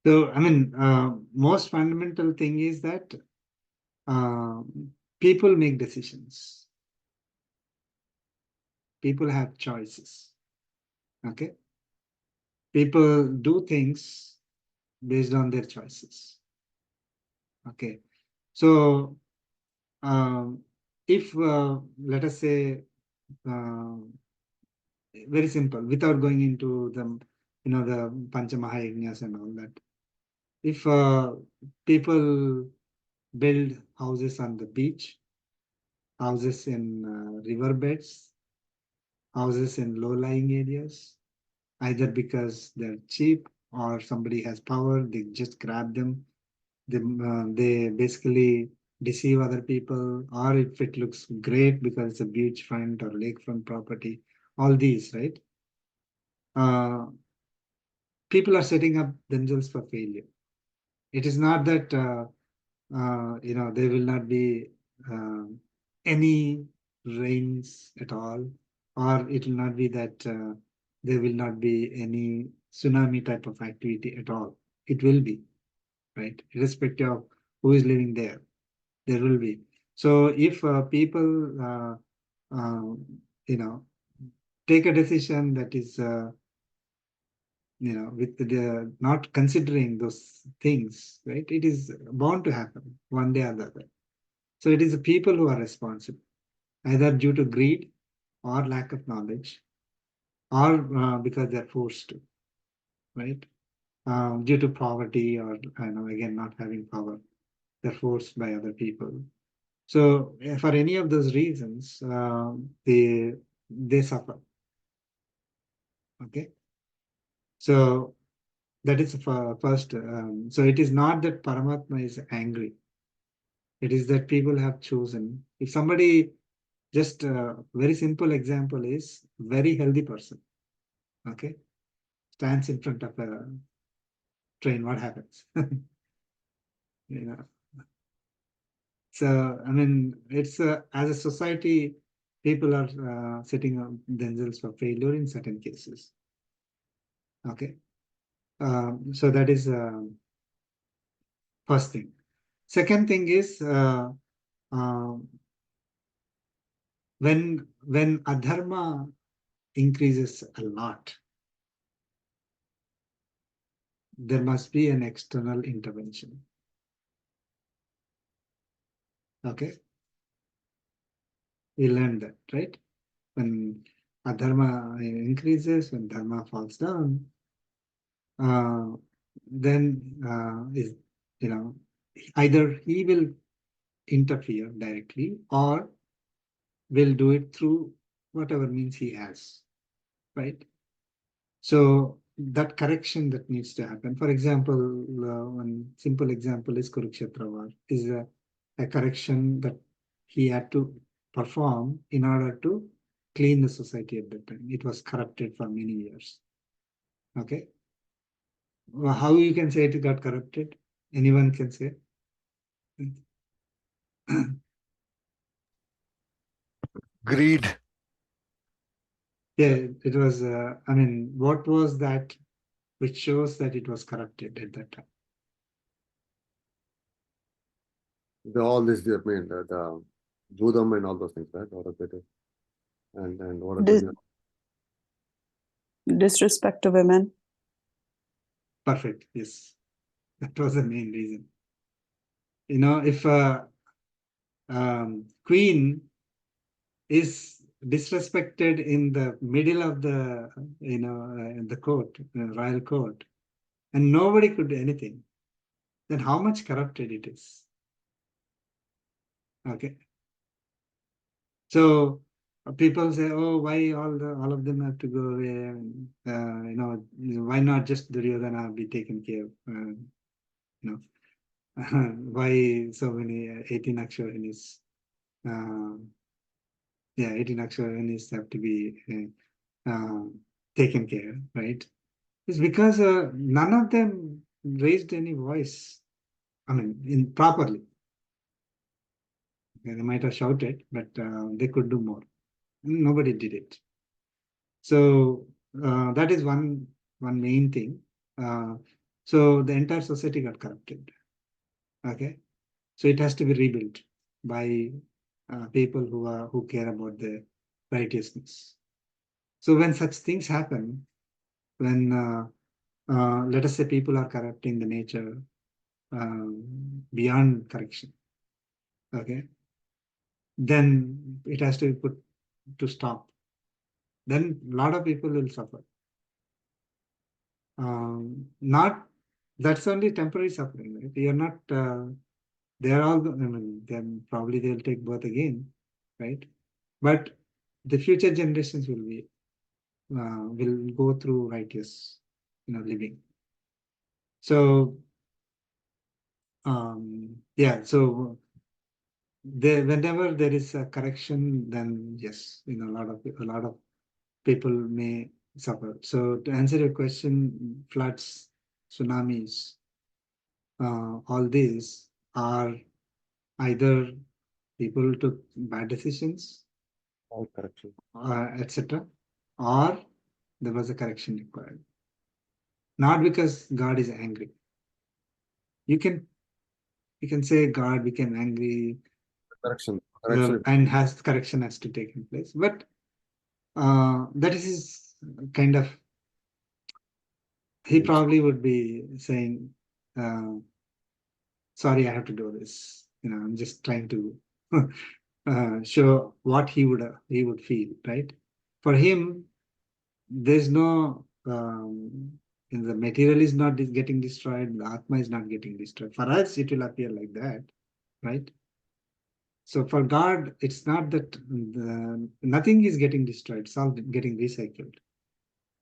So, I mean, most fundamental thing is that people make decisions. People have choices. Okay. People do things based on their choices. Okay. So, if let us say, very simple, without going into the Panchamahayagnas and all that. If people build houses on the beach, houses in riverbeds, houses in low-lying areas, either because they're cheap or somebody has power, they just grab them. They basically deceive other people, or if it looks great because it's a beachfront or lakefront property, all these, right? People are setting up themselves for failure. It is not that there will not be any rains at all, or it will not be that there will not be any tsunami type of activity at all. It will be, right? Irrespective of who is living there, there will be. So if people, take a decision that is, with the not considering those things, right? It is bound to happen one day or the other. So it is the people who are responsible, either due to greed or lack of knowledge, or because they're forced to, right? Due to poverty or again not having power, they're forced by other people. So for any of those reasons, they suffer. Okay. So that is the first. So it is not that Paramatma is angry. It is that people have chosen. If somebody, just a very simple example is very healthy person, okay, stands in front of a train, what happens? you know. So I mean, it's as a society, people are setting up themselves for failure in certain cases. Okay, so that is first thing. Second thing is when adharma increases a lot, there must be an external intervention. Okay, we learned that, right? When adharma increases, when dharma falls down, then is either he will interfere directly or will do it through whatever means he has, right? So that correction that needs to happen. For example, one simple example is Kurukshetra war. Is a correction that he had to perform in order to clean the society at that time. It was corrupted for many years. Okay. Well, how you can say it got corrupted? Anyone can say. Greed. Yeah, it was, I mean, what was that which shows that it was corrupted at that time? All this, I mean, the Buddhism and all those things, right? What are they do? And what are Dis- they? Disrespect to women. Perfect. Yes. That was the main reason. You know, if queen is disrespected in the middle of the, in the court, royal court, and nobody could do anything, then how much corrupted it is? Okay. So people say, oh, why all of them have to go away? Why not just Duryodhana be taken care of? Why so many 18 Akshavahinis? 18 Akshavahinis have to be taken care, right? It's because none of them raised any voice. I mean, properly. They might have shouted, but they could do more. Nobody did it. So that is one main thing. So the entire society got corrupted. Okay, so it has to be rebuilt by people who care about the righteousness. So when such things happen, when let us say people are corrupting the nature beyond correction, okay, then it has to be put to stop. Then a lot of people will suffer. Not that's only temporary suffering, right? You're not. They're all. I mean, then probably they'll take birth again, right? But the future generations will go through righteous, living. So, So whenever there is a correction, then yes, a lot of people may suffer. So to answer your question, floods, tsunamis, all these are either people took bad decisions, All correction. etc., or there was a correction required. Not because God is angry. You can say God became angry Correction. and correction has to take place, but that is his kind of. He probably would be saying, "Sorry, I have to do this. I'm just trying to show what he would feel." Right? For him, there's no. The material is not getting destroyed. The Atma is not getting destroyed. For us, it will appear like that, right? So for God, it's not that nothing is getting destroyed. It's all getting recycled.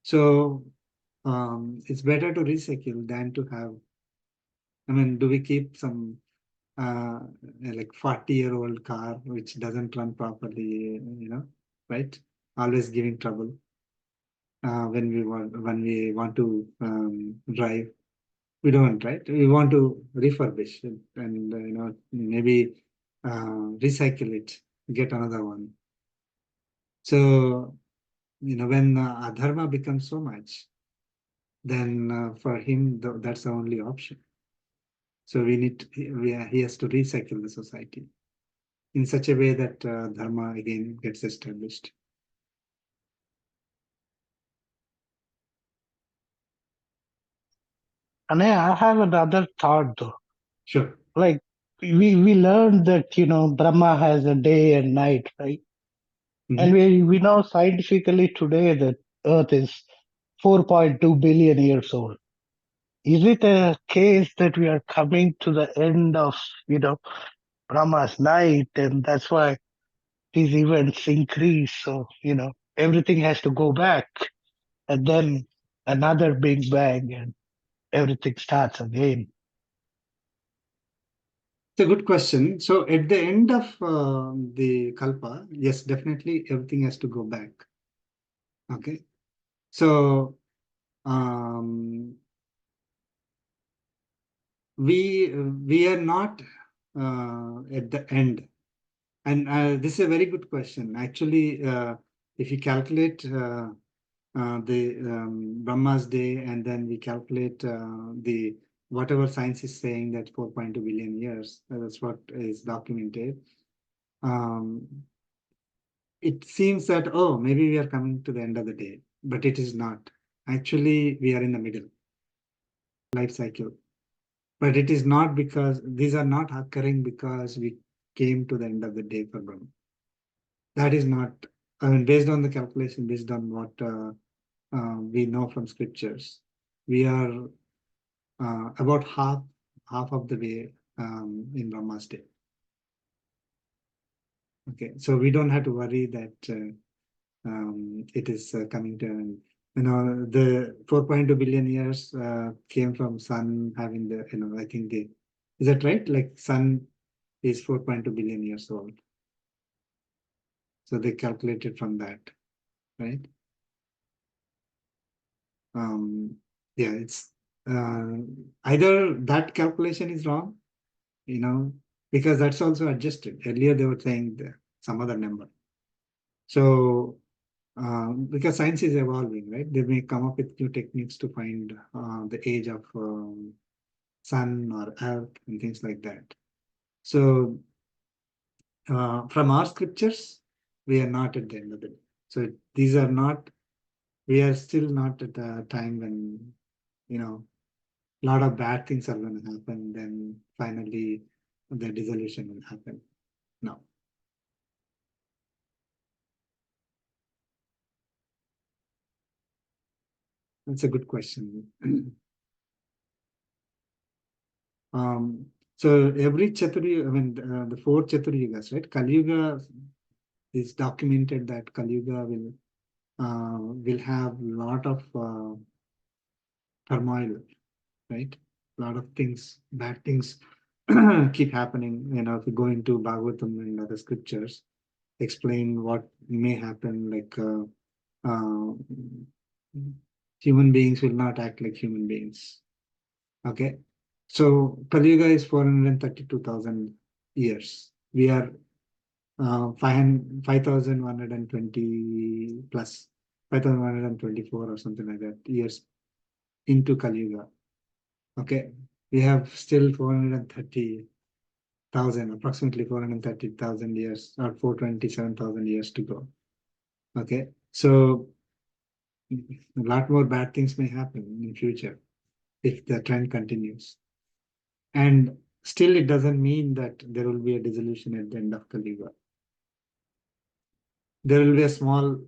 So it's better to recycle than to have. I mean, do we keep some like 40-year-old car which doesn't run properly? Right? Always giving trouble when we want to drive. We don't, right? We want to refurbish it and maybe recycle it, get another one. So when adharma becomes so much, then for him that's the only option. So he has to recycle the society in such a way that dharma again gets established. And I have another thought though. Sure. Like we learned that Brahma has a day and night, right? And we know scientifically today that Earth is 4.2 billion years old. Is it a case that we are coming to the end of Brahma's night, and that's why these events increase? So everything has to go back, and then another big bang, and everything starts again. It's a good question. So at the end of the Kalpa, yes, definitely everything has to go back. Okay. So we are not at the end. And this is a very good question. Actually, if you calculate the Brahma's day, and then we calculate the whatever science is saying that 4.2 billion years, that's what is documented. It seems that, oh, maybe we are coming to the end of the day, but it is not. Actually, we are in the middle life cycle. But it is not because these are not occurring because we came to the end of the day for Brahma. That is not, I mean, based on the calculation, based on what we know from scriptures, we are about half of the way in Brahma's day. Okay, so we don't have to worry that it is coming to an, the 4.2 billion years came from sun having the, I think is that right? Like sun is 4.2 billion years old. So they calculated from that, right? Yeah, it's either that calculation is wrong, because that's also adjusted. Earlier they were saying some other number. So because science is evolving, right? They may come up with new techniques to find the age of sun or earth and things like that. So from our scriptures, we are not at the end of the day. So these are not, we are still not at a time when, a lot of bad things are going to happen. Then finally, the dissolution will happen. No. That's a good question. So every Chaturya, I mean, the four Chaturyugas, right? Kali Yuga is documented that Kali Yuga will have a lot of turmoil, right? A lot of things, bad things keep happening. If you go into Bhagavatam and other scriptures, explain what may happen, like human beings will not act like human beings. Okay. So Kali Yuga is 432,000 years. We are 5,120 plus 5,124 or something like that years into Kali Yuga. Okay, we have still 430,000, approximately 430,000 years or 427,000 years to go. Okay, so a lot more bad things may happen in future if the trend continues. And still, it doesn't mean that there will be a dissolution at the end of Kali Yuga. There will be a small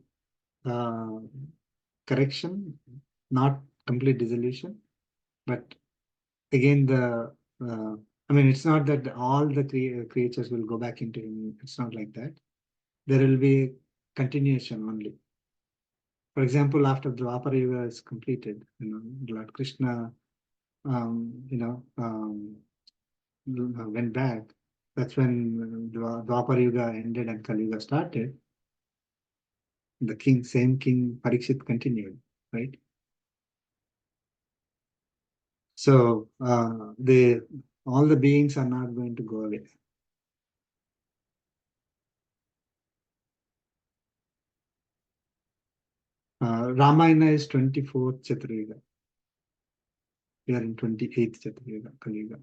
correction, not complete dissolution, but again, it's not that all the creatures will go back into him. It's not like that. There will be continuation only. For example, after the Dwapara Yuga is completed, Lord Krishna, went back. That's when Dwapara Yuga ended and Kali Yuga started. The same king Parikshit continued, right? So all the beings are not going to go away. Ramayana is 24th Chaturyuga. We are in 28th Chaturyuga, Kali Yuga.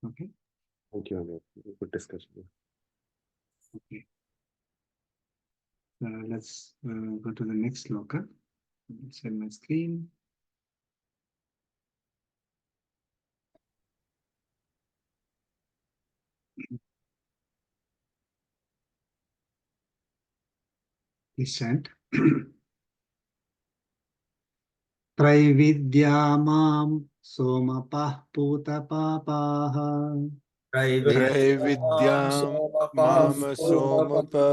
Okay. Thank you, Amit. Good discussion. Okay. Let's go to the next sloka. Share my screen. Please chant. Traividyamam somapah putapapah Traividyam mama somapa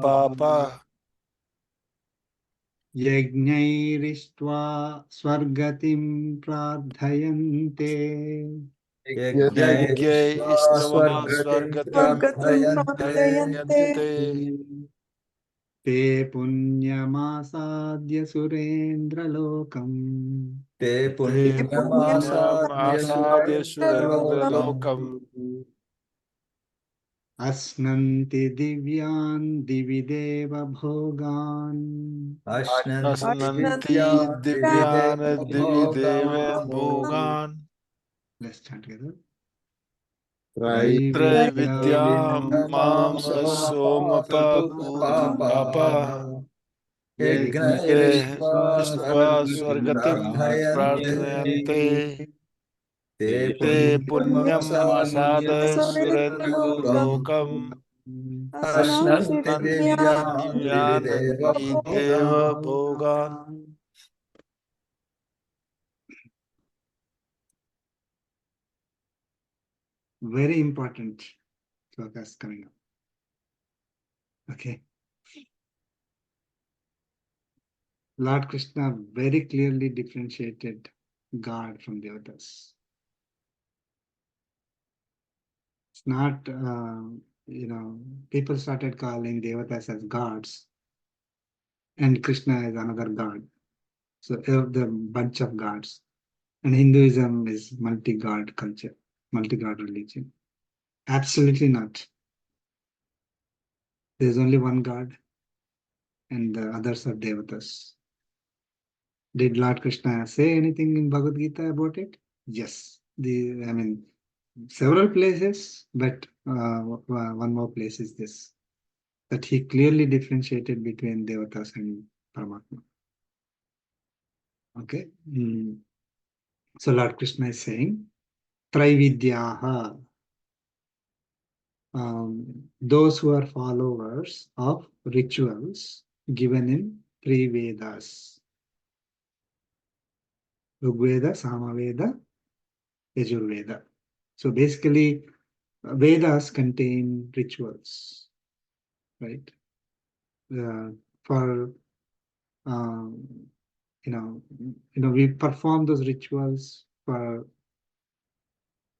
papa यज्ञैरिष्ट्वा स्वर्गतिं प्रार्थयन्ते yajya istava swargatim prayante ते पुण्यमासाद्य सुरेन्द्रलोकम् ते te punyam पुण्यमासाद्य asadya surendra सुरेन्द्रलोकम् lokam अश्नन्ति दिव्यान् दिवि देव भोगान् asnanti दिव्यान् दिवि divyana divi devan देवभोगान् bhogan Let's chant together. Traividyam त्रैविद्यां mama somapa puta papa सोमपापपाः yajna यज्ञैरिष्ट्वा istva स्वर्गतिं swargatim प्रार्थयन्ते prarthanante ते te punyam पुण्यमासाद्य asadaya surendra सुरेन्द्रलोकम् lokam अश्नन्ति asnanti दिव्यां दिवि divyana divi deva देवभोगान् bhogan. Very important slokas coming up. Okay. Lord Krishna very clearly differentiated God from the others. It's not, people started calling devatas as gods and Krishna is another god. So the bunch of gods. And Hinduism is multi-god culture, multi-god religion. Absolutely not. There's only one God and the others are devatas. Did Lord Krishna say anything in Bhagavad Gita about it? Yes. Several places, but one more place is this, that he clearly differentiated between devatas and Paramatma. Okay. So Lord Krishna is saying, Traividyaha, those who are followers of rituals given in three Vedas, Rigveda, Samaveda, Yajurveda. So basically, Vedas contain rituals, right? For we perform those rituals for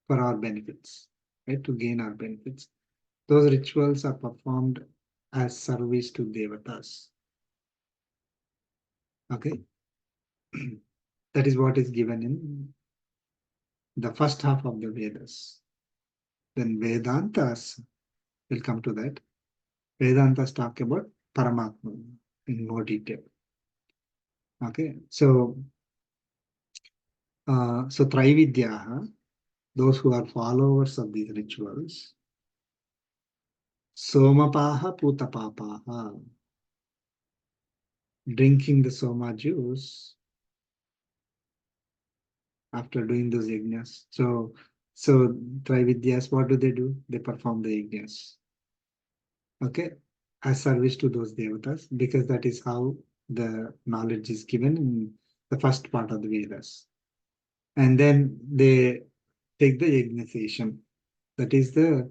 our benefits, right? To gain our benefits. Those rituals are performed as service to devatas. Okay, that is what is given in the first half of the Vedas. Then Vedantas, we'll come to that. Vedantas talk about Paramatma in more detail. Okay, so Traividyaha, those who are followers of these rituals, Somapaha Putapapaha, drinking the Soma juice after doing those yajnas. So Traividyas, what do? They perform the yajnas. Okay, as service to those devatas, because that is how the knowledge is given in the first part of the Vedas. And then they take the yajnasation. That is the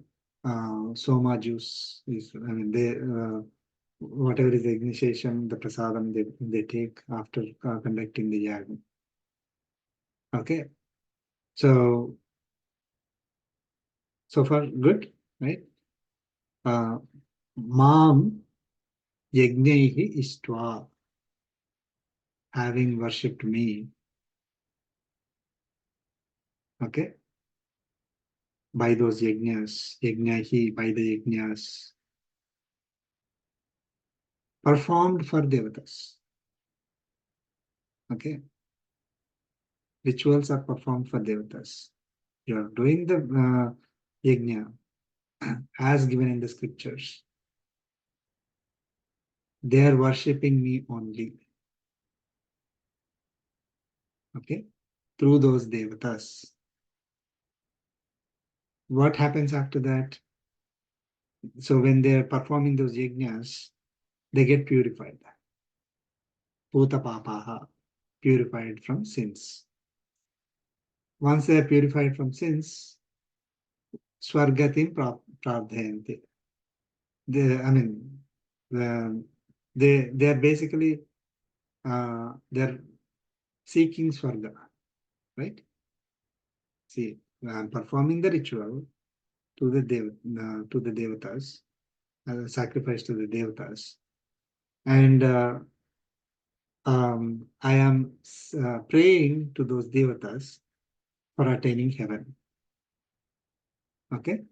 Soma juice. Whatever is the yajnasation, the prasadam they take after conducting the yagna. Okay, so far good, right? Mam yajnaihi istva, having worshipped me. Okay, by those yajnas, yajnaihi, by the yajnas performed for devatas. Okay, rituals are performed for devatas. You are doing the yajna as given in the scriptures. They are worshipping me only. Okay, through those devatas. What happens after that? So when they are performing those yajnas, they get purified. Putapapaha, purified from sins. Once they are purified from sins, Swargatim Pradhayanti. They are basically they're seeking Swarga, right? See, I'm performing the ritual to the Devatas, sacrifice to the Devatas, and I am praying to those Devatas for attaining heaven. Okay,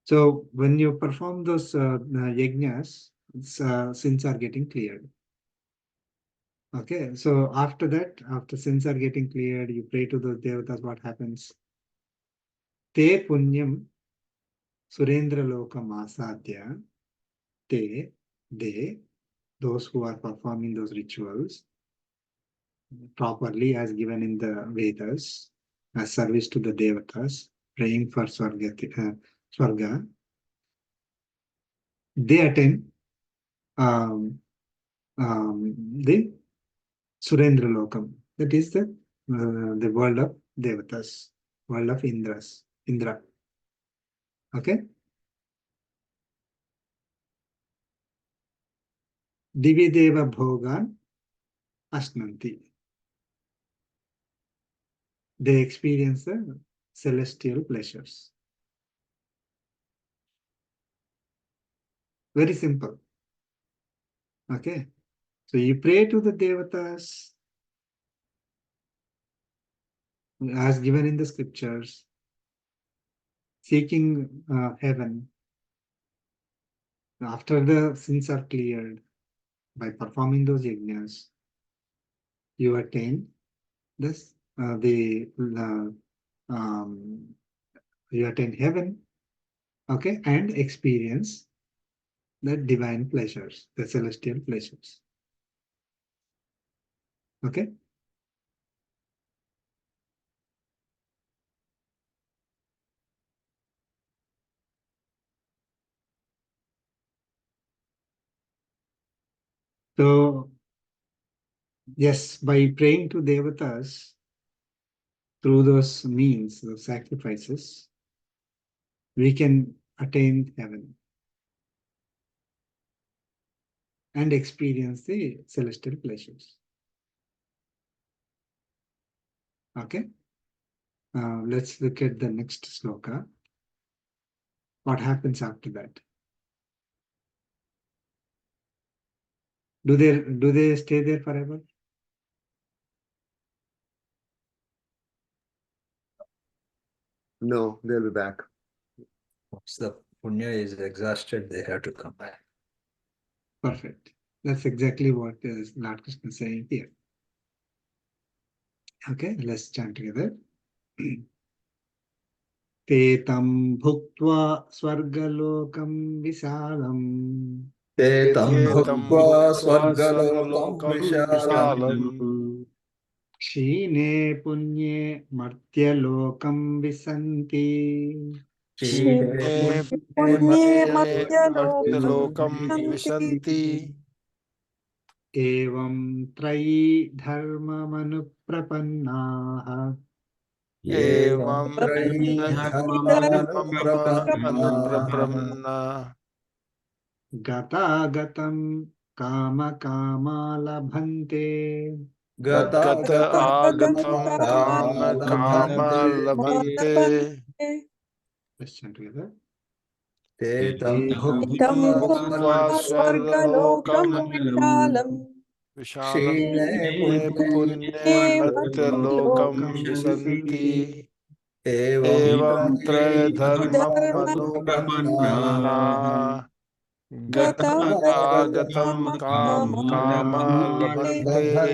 so when you perform those yajnas, sins are getting cleared. Okay, so after that, after sins are getting cleared, you pray to those Devatas, what happens? Te punyam surendra lokam asadya, they, those who are performing those rituals properly as given in the Vedas, as service to the Devatas, praying for Swarga, they attain the Surendra Lokam. That is the world of Devatas, world of Indra. Okay? Divideva Bhogan Ashnanti. They experience the celestial pleasures. Very simple. Okay? So you pray to the Devatas as given in the scriptures, seeking heaven. After the sins are cleared, by performing those yajnas, you attain this, you attain heaven, okay, and experience the divine pleasures, the celestial pleasures. Okay. So, yes, by praying to Devatas through those means, those sacrifices, we can attain heaven and experience the celestial pleasures. Okay. Let's look at the next sloka. What happens after that? Do they stay there forever? No, they'll be back. Once the punya is exhausted, they have to come back. Perfect. That's exactly what Lord Krishna is saying here. Okay, let's chant together. Te tam bhuktva swargalokam visalam. Te tam Etam bhukva bhuktva swargalokam sarvalokam vishalam. visalam. Kshine punye martyalokam visanti. Kshine पुण्ये punye मर्त्यलोकं martyalokam विशन्ति visanti. Evam trayi dharma manuprapannaha. Evam Trayi dharmamanuprapannaha. anuprapanna. Gata gatam kama kama labhante. Gata Gata agatam kama kama labhante. labhante. Let's chant together. Te tam तं bhukva Bhuktva भुक्त्वा स्वर्गलोकं swargalokam विशालम् vishalam Kshine punye martyalokam visanti. Evam traya dharmam anuprapannaha. Gata गता agatam kam kama labhante.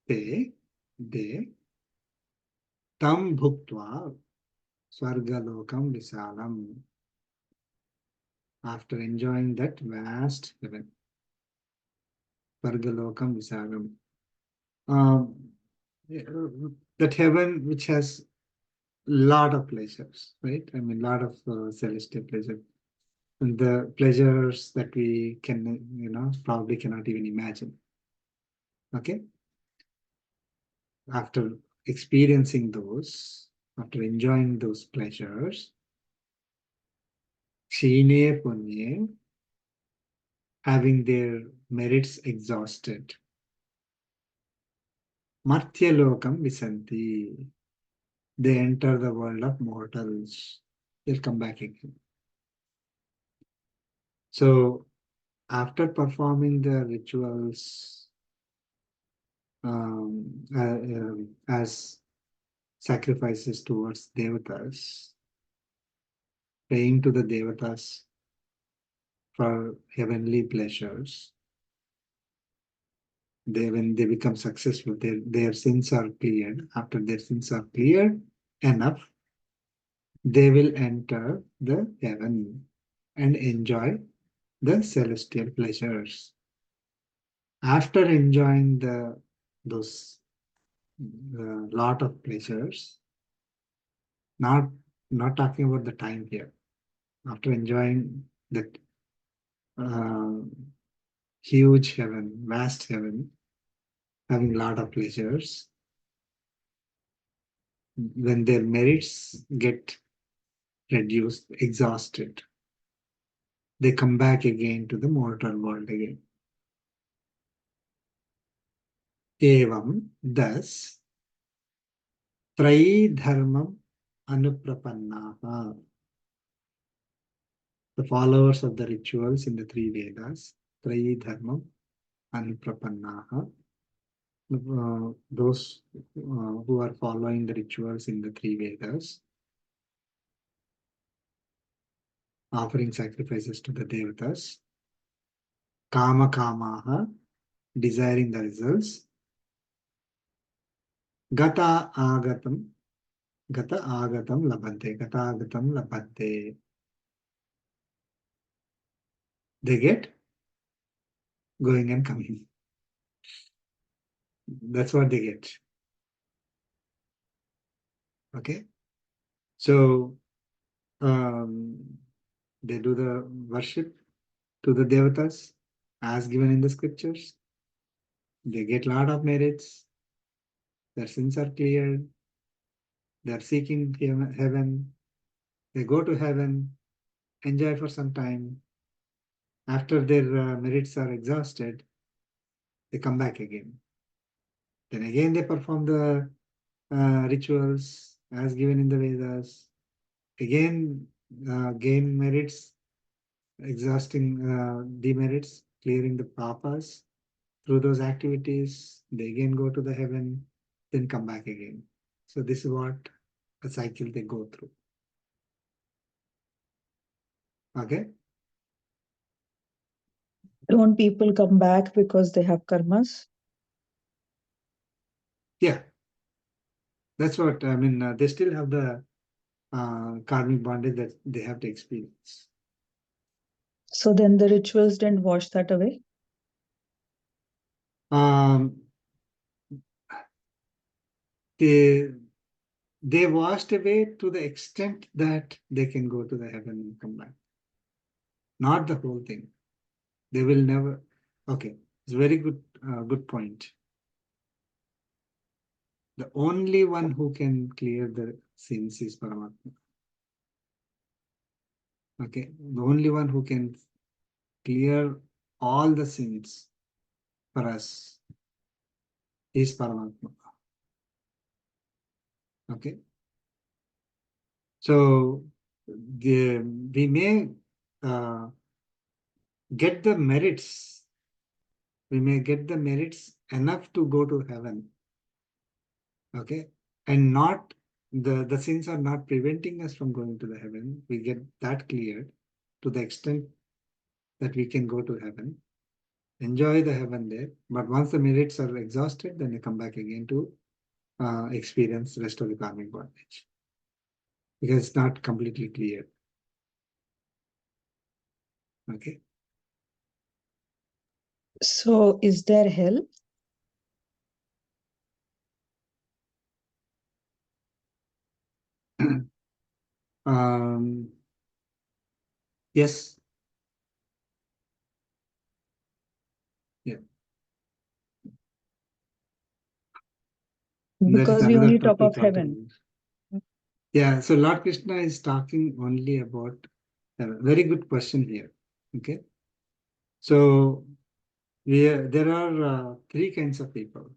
They tam bhuktva swargalokam visalam. After enjoying that vast heaven, swargalokam visalam. That heaven which has lot of pleasures, right? I mean, lot of celestial pleasure. And the pleasures that we can, probably cannot even imagine. Okay. after experiencing those, after enjoying those pleasures, Shine Punye, having their merits exhausted, Martya Lokam Visanti, they enter the world of mortals. They'll come back again. So, after performing the rituals as sacrifices towards devatas, praying to the devatas for heavenly pleasures, when they become successful, their sins are cleared. After their sins are cleared enough, they will enter the heaven and enjoy the celestial pleasures. After enjoying those lot of pleasures, not talking about the time here. After enjoying that huge heaven, vast heaven, having a lot of pleasures, when their merits get reduced, exhausted, they come back again to the mortal world again. Evam, thus, Trayi Dharmam Anuprapannaha, the followers of the rituals in the three Vedas, Trayi Dharmam Anuprapannaha, those who are following the rituals in the three Vedas, offering sacrifices to the devatas, Kama Kamaha, desiring the results, Gata Agatam Labhante. They get going and coming. That's what they get. Okay. So they do the worship to the devatas as given in the scriptures. They get a lot of merits. Their sins are cleared. They are seeking heaven. They go to heaven, enjoy for some time. After their merits are exhausted, they come back again. Then again they perform the rituals as given in the Vedas. Again gain merits, exhausting demerits, clearing the papas. Through those activities, they again go to the heaven, then come back again. So this is what a cycle they go through. Okay. Don't people come back because they have karmas? Yeah. That's what I mean. They still have the karmic bondage that they have to experience. So then the rituals didn't wash that away? They washed away to the extent that they can go to the heaven and come back. Not the whole thing. They will never. Okay, it's a very good point. The only one who can clear the sins is Paramatma. Okay, the only one who can clear all the sins for us is Paramatma. Okay, so we may get the merits. We may get the merits enough to go to heaven. Okay, and not the sins are not preventing us from going to the heaven. We get that cleared to the extent that we can go to heaven, enjoy the heaven there. But once the merits are exhausted, then they come back again to experience the rest of the karmic bondage, because it's not completely clear. Okay. So is there hell? Yes. Yeah. That is Because we another only talk topic of heaven. altogether. Yeah, so Lord Krishna is talking only about a very good question here. Okay, so there are three kinds of people.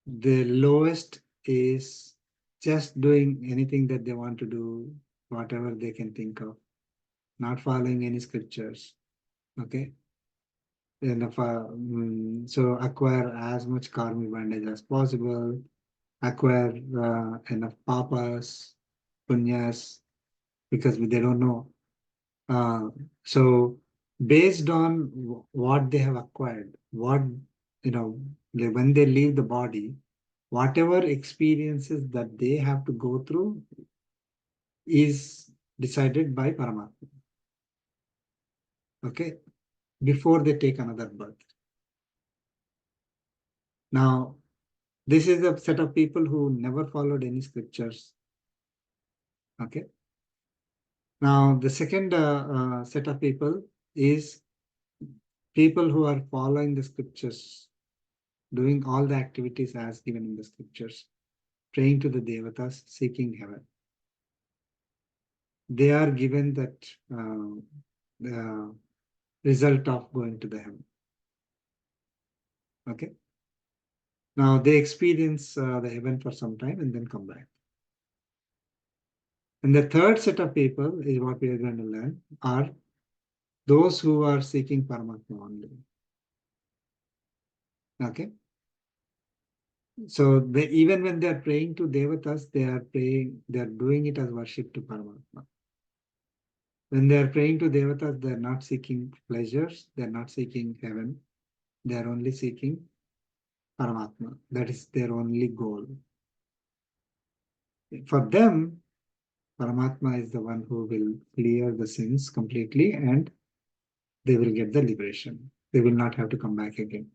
The lowest is just doing anything that they want to do, whatever they can think of, not following any scriptures. Okay, so acquire as much karmic bondage as possible, acquire enough papas, punyas, because they don't know. So based on what they have acquired, when they leave the body, whatever experiences that they have to go through is decided by Paramatma. Okay, before they take another birth. Now, this is a set of people who never followed any scriptures. Okay. Now, the second set of people is people who are following the scriptures, doing all the activities as given in the scriptures, praying to the devatas, seeking heaven. They are given that the result of going to the heaven. Okay. Now they experience the heaven for some time and then come back. And the third set of people is what we are going to learn are those who are seeking Paramatma only. Okay. So even when they are praying to devatas, they are doing it as worship to Paramatma. When they are praying to devatas, they are not seeking pleasures, they are not seeking heaven, they are only seeking Paramatma. That is their only goal. For them, Paramatma is the one who will clear the sins completely and they will get the liberation. They will not have to come back again.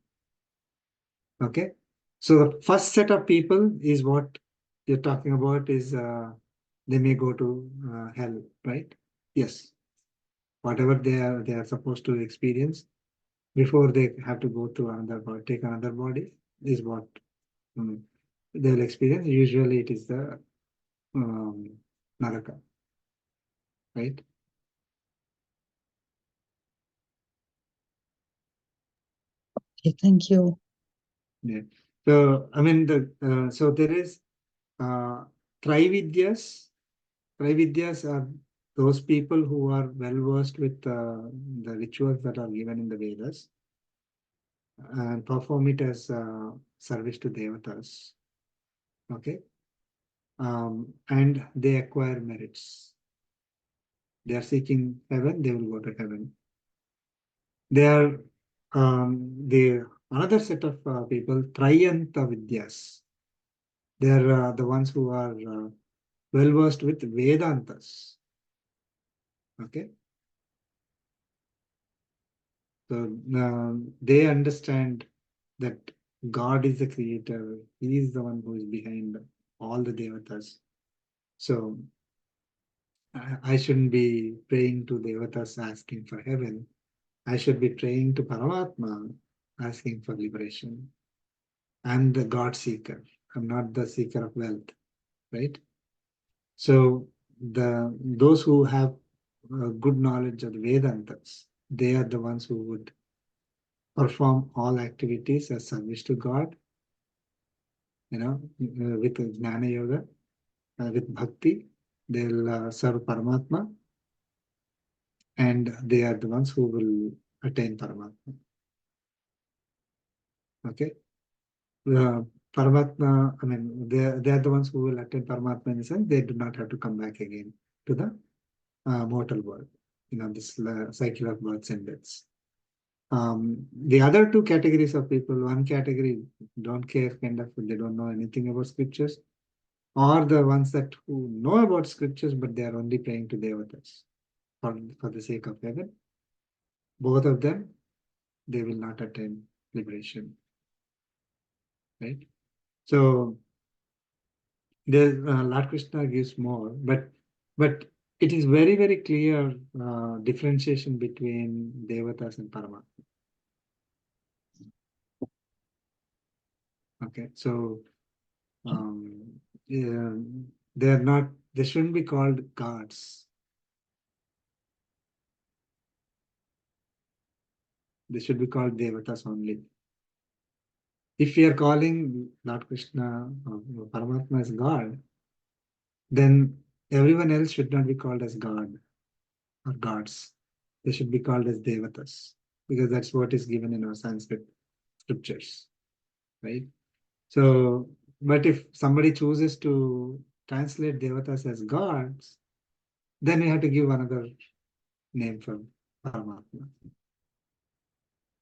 Okay. So the first set of people is what you're talking about is they may go to hell, right? Yes. Whatever they are supposed to experience before they have to go to another body, take another body is what they will experience. Usually it is the Naraka, right? Okay, thank you. Yeah. So I mean so there is Trividyas. Trividyas are those people who are well versed with the rituals that are given in the Vedas and perform it as service to devatas. Okay. And they acquire merits. They are seeking heaven, they will go to heaven. They are the another set of people, Trayanta Vidyas. They are the ones who are well versed with Vedantas. Okay. So they understand that God is the creator. He is the one who is behind all the devatas. So I shouldn't be praying to devatas asking for heaven. I should be praying to Paramatma asking for liberation. I'm the God seeker. I'm not the seeker of wealth, right? So those who have good knowledge of the Vedantas, they are the ones who would perform all activities as service to God, with Jnana Yoga, with Bhakti, they'll serve Paramatma, and they are the ones who will attain Paramatma. Okay. Paramatma, I mean, they are the ones who will attain Paramatma in the sense they do not have to come back again to the mortal world, this cycle of births and deaths. The other two categories of people, one category don't care, kind of, they don't know anything about scriptures, or the ones that who know about scriptures, but they are only praying to devatas for the sake of heaven. Both of them, they will not attain liberation. Right? So Lord Krishna gives more, but it is very, very clear differentiation between devatas and Paramatma. Okay, so yeah, they shouldn't be called gods. They should be called devatas only. If we are calling Lord Krishna or Paramatma as God, then everyone else should not be called as God or gods. They should be called as devatas, because that's what is given in our Sanskrit scriptures, right? So, but if somebody chooses to translate devatas as gods, then we have to give another name for Paramatma.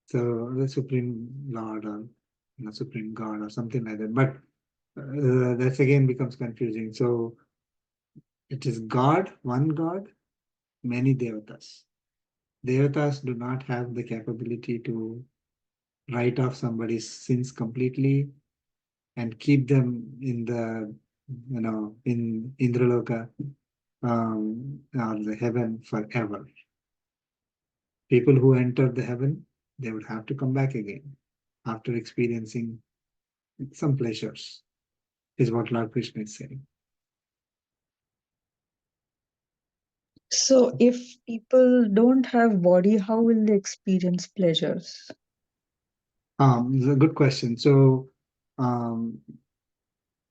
So the Supreme Lord or Supreme God or something like that. But that again becomes confusing. So it is God, one God, many devatas. Devatas do not have the capability to write off somebody's sins completely and keep them in the, in Indraloka or the heaven forever. People who enter the heaven, they would have to come back again after experiencing some pleasures, is what Lord Krishna is saying. So if people don't have body, how will they experience pleasures? It's a good question. So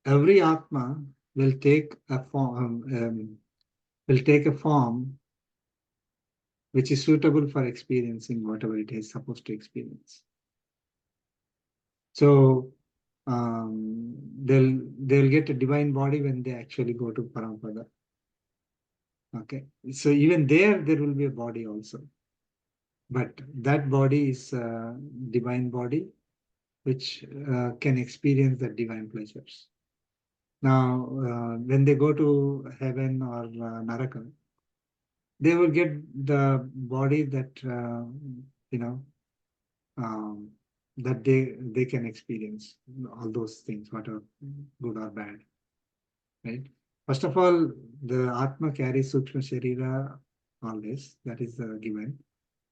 every Atma will take a form, which is suitable for experiencing whatever it is supposed to experience. So they'll get a divine body when they actually go to Parapada. Okay, so even there will be a body also, but that body is a divine body which can experience the divine pleasures. Now, when they go to heaven or Naraka, they will get the body that that they can experience all those things, whether good or bad, right? First of all, the Atma carries Sukshma Sharira always, that is given,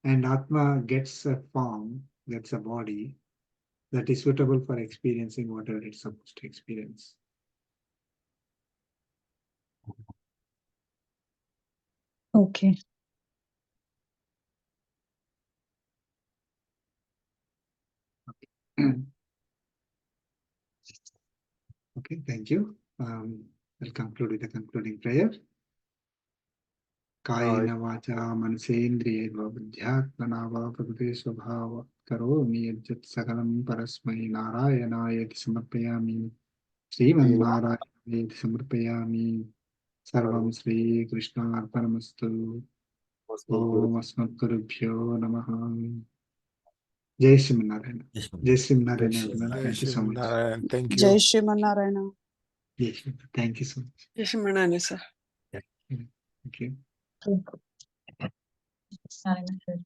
and Atma gets a form, gets a body that is suitable for experiencing whatever it's supposed to experience. Okay. Okay, thank you. I'll conclude with a concluding prayer. Kayena vacha manasendriya buddhyatmana va prakriti swabhava karomi yajjat sakalam parasmai narayana samarpayami Sriman samarpayami sarvam Sri Krishna arpanamastu Om Asmat Gurubhyo Namaha. Jai Srimanarayana. Jai Srimanarayana, everyone. Thank you so much. Narayan, thank you. Jai Shrimanarayana. Yes, thank you so much. Jai Shrimanarayana, sir. Thank you. Narayana, sir.